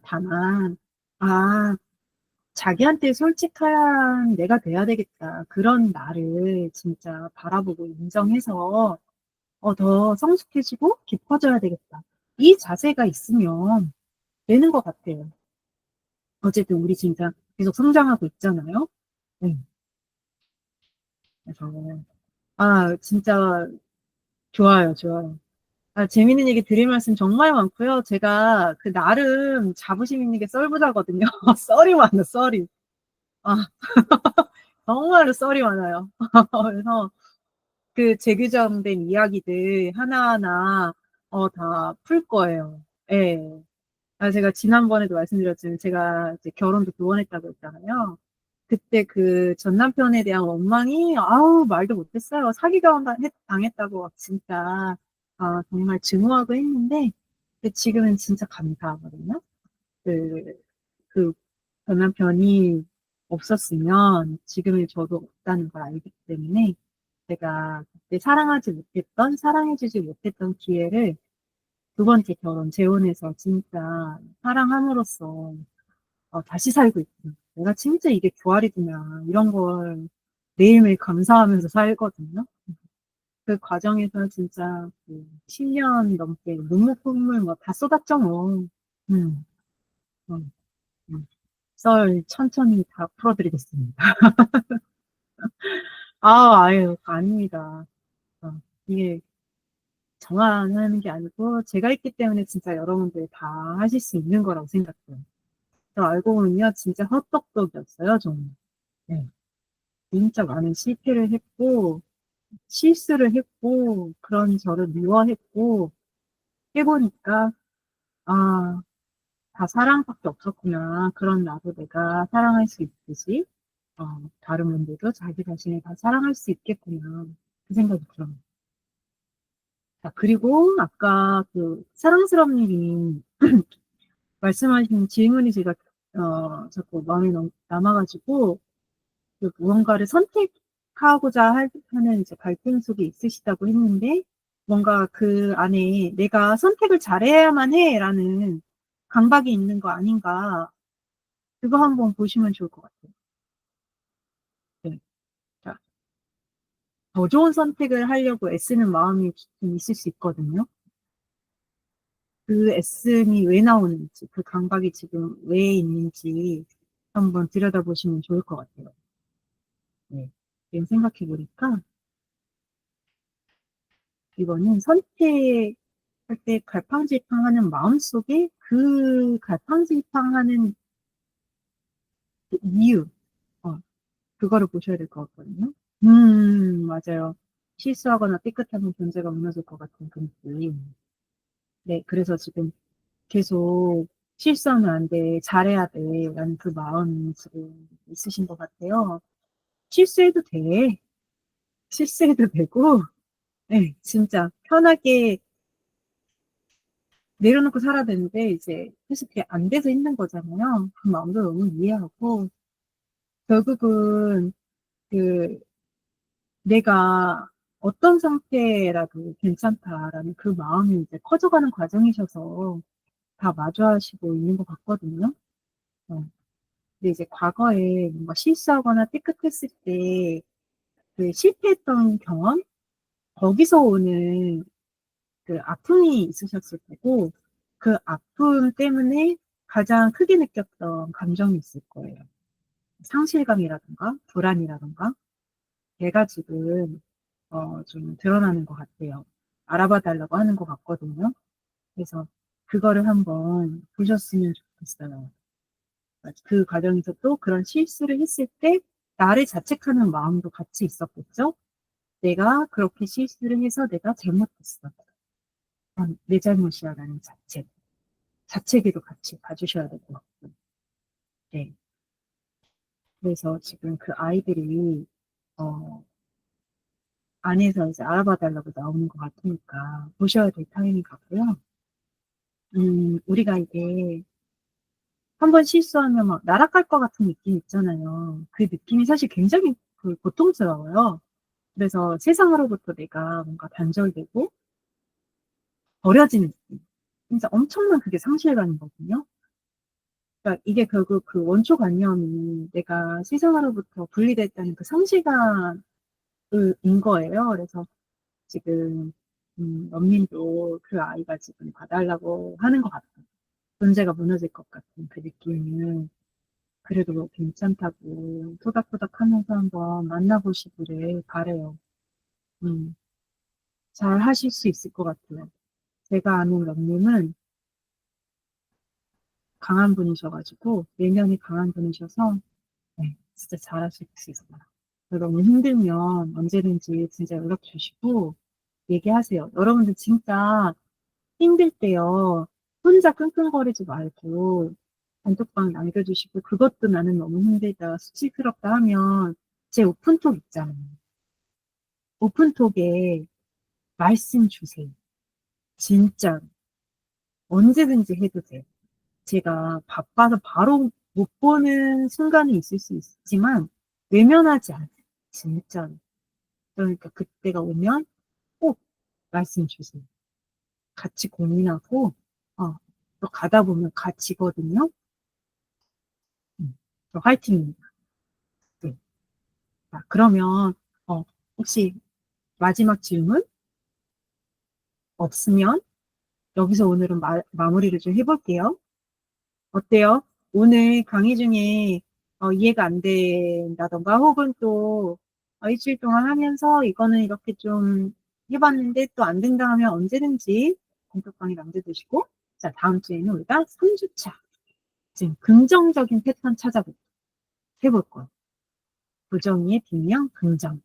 다만, 아, 자기한테 솔직한 내가 돼야 되겠다. 그런 나를 진짜 바라보고 인정해서 더 성숙해지고 깊어져야 되겠다. 이 자세가 있으면 되는 것 같아요. 어쨌든 우리 진짜 계속 성장하고 있잖아요. 네. 그래서, 진짜 좋아요, 좋아요. 재밌는 얘기 드릴 말씀 정말 많고요. 제가 그 나름 자부심 있는 게 썰부자거든요. 썰이 많아, 썰이. 아, 정말로 썰이 많아요. 그래서 그 재규정된 이야기들 하나하나 다 풀 거예요. 예. 제가 지난번에도 말씀드렸지만 제가 이제 결혼도 2번 했다고 했잖아요. 그때 그 전 남편에 대한 원망이, 아우, 말도 못했어요. 당했다고 막 진짜, 아, 정말 증오하고 했는데, 근데 지금은 진짜 감사하거든요. 그, 그 전 남편이 없었으면 지금의 저도 없다는 걸 알기 때문에, 제가 그때 사랑해주지 못했던 기회를 두 번째 결혼, 재혼해서 진짜 사랑함으로써 다시 살고 있구나. 내가 진짜 이게 교활이구나. 이런 걸 매일매일 감사하면서 살거든요. 그 과정에서 진짜 그 10년 넘게 눈물, 콧물 뭐 다 쏟았죠, 뭐. 음, 음, 썰 천천히 다 풀어드리겠습니다. 아, 아유, 아닙니다. 이게 저만 하는 게 아니고, 제가 있기 때문에 진짜 여러분들 다 하실 수 있는 거라고 생각해요. 저 알고 보면요, 진짜 헛똑똑이었어요, 저는. 네. 진짜 많은 실패를 했고, 실수를 했고, 그런 저를 미워했고, 해보니까, 아, 다 사랑밖에 없었구나. 그런 나도 내가 사랑할 수 있듯이, 다른 분들도 자기 자신을 다 사랑할 수 있겠구나. 그 생각이 들어요. 자, 그리고 아까 그 사랑스러운 일이 말씀하신 질문이 제가, 자꾸 마음에 남아가지고, 그 무언가를 하는 이제 갈등 속에 있으시다고 했는데, 뭔가 그 안에 내가 선택을 잘해야만 해라는 강박이 있는 거 아닌가, 그거 한번 보시면 좋을 것 같아요. 네. 자, 더 좋은 선택을 하려고 애쓰는 마음이 좀 있을 수 있거든요. 그 애씀이 왜 나오는지, 그 강박이 지금 왜 있는지 한번 들여다보시면 좋을 것 같아요. 네. 지금 생각해 보니까, 이거는 선택할 때 갈팡질팡하는 마음속에 그 갈팡질팡하는 그 이유, 어, 그거를 보셔야 될 것 같거든요. 맞아요. 실수하거나 삐끗하면 존재가 무너질 것 같은 그 느낌. 네, 그래서 지금 계속 실수하면 안 돼, 잘해야 돼, 라는 그 마음이 지금 있으신 것 같아요. 실수해도 돼. 실수해도 되고, 네, 진짜 편하게 내려놓고 살아야 되는데, 이제, 사실 그게 안 돼서 힘든 거잖아요. 그 마음도 너무 이해하고, 결국은, 그, 내가 어떤 상태라도 괜찮다라는 그 마음이 이제 커져가는 과정이셔서 다 마주하시고 있는 것 같거든요. 어. 근데 이제 과거에 뭔가 실수하거나 삐끗했을 때, 그 실패했던 경험? 거기서 오는 그 아픔이 있으셨을 테고, 그 아픔 때문에 가장 크게 느꼈던 감정이 있을 거예요. 상실감이라든가, 불안이라든가, 걔가 지금, 좀 드러나는 것 같아요. 알아봐 달라고 하는 것 같거든요. 그래서 그거를 한번 보셨으면 좋겠어요. 그 과정에서 또 그런 실수를 했을 때, 나를 자책하는 마음도 같이 있었겠죠? 내가 그렇게 실수를 해서 내가 잘못했어. 내 잘못이야라는 자책에도 같이 봐주셔야 될 것 같고. 네. 그래서 지금 그 아이들이, 어, 안에서 이제 알아봐 달라고 나오는 것 같으니까 보셔야 될 타이밍 같고요. 우리가 이게 한 번 실수하면 막 날아갈 것 같은 느낌 있잖아요. 그 느낌이 사실 굉장히 그 고통스러워요. 그래서 세상으로부터 내가 뭔가 단절되고 버려지는 느낌. 진짜 엄청난 그게 상실감이거든요. 그러니까 이게 결국 그 원초관념이 내가 세상으로부터 분리됐다는 그 상실감인 거예요. 그래서 지금 런민도 그 아이가 지금 봐달라고 하는 것 같아요. 존재가 무너질 것 같은 그 느낌을 그래도 뭐 괜찮다고 토닥토닥 하면서 한번 만나보시기를 바래요. 음, 잘 하실 수 있을 것 같아요. 제가 아는 런님은 강한 분이셔가지고 내면이 강한 분이셔서 네, 진짜 잘하실 수 있어요. 너무 힘들면 언제든지 진짜 연락 주시고 얘기하세요. 여러분들 진짜 힘들 때요. 혼자 끙끙거리지 말고 단톡방 남겨주시고, 그것도 나는 너무 힘들다, 수치스럽다 하면, 제 오픈톡 있잖아요. 오픈톡에 말씀 주세요. 진짜 언제든지 해도 돼요. 제가 바빠서 바로 못 보는 순간이 있을 수 있지만, 외면하지 않아요. 진짜로. 그러니까 그때가 오면 꼭 말씀 주세요. 같이 고민하고, 또 가다 보면 같이거든요. 저 화이팅입니다. 네. 자, 그러면, 어, 혹시 마지막 질문 없으면 여기서 오늘은 마무리를 좀 해볼게요. 어때요? 오늘 강의 중에 이해가 안 된다던가 혹은 또 일주일 동안 하면서 이거는 이렇게 좀 해봤는데 또 안 된다 하면 언제든지 공격방에 남겨두시고 자, 다음 주에는 우리가 3주차 지금 긍정적인 패턴 찾아보고 해볼 거예요. 부정의의 뒷면 긍정.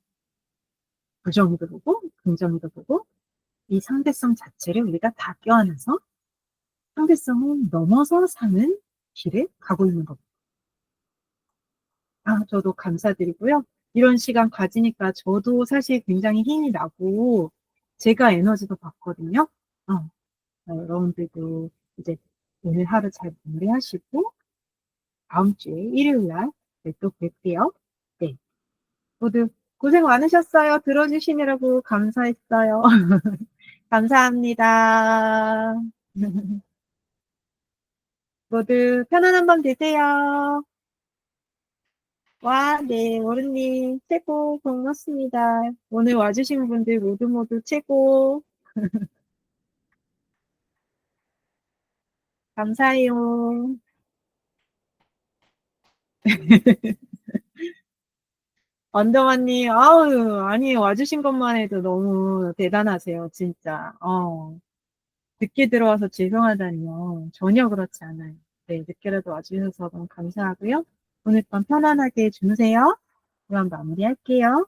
부정의도 보고 긍정의도 보고 이 상대성 자체를 우리가 다 껴안아서 상대성을 넘어서 사는 길을 가고 있는 겁니다. 저도 감사드리고요. 이런 시간 가지니까 저도 사실 굉장히 힘이 나고 제가 에너지도 받거든요. 여러분들도 이제 오늘 하루 잘 마무리하시고 다음 주에 일요일 날 또 뵐게요. 네. 모두 고생 많으셨어요. 들어주시느라고 감사했어요. 감사합니다. 모두 편안한 밤 되세요. 와, 네, 어른님, 최고, 고맙습니다. 오늘 와주신 분들 모두 모두 최고, 감사해요. 언더만님, 아우, 아니, 와주신 것만 해도 너무 대단하세요, 진짜. 늦게 들어와서 죄송하다니요. 전혀 그렇지 않아요. 네, 늦게라도 와주셔서 너무 감사하고요. 오늘 밤 편안하게 주무세요. 그럼 마무리할게요.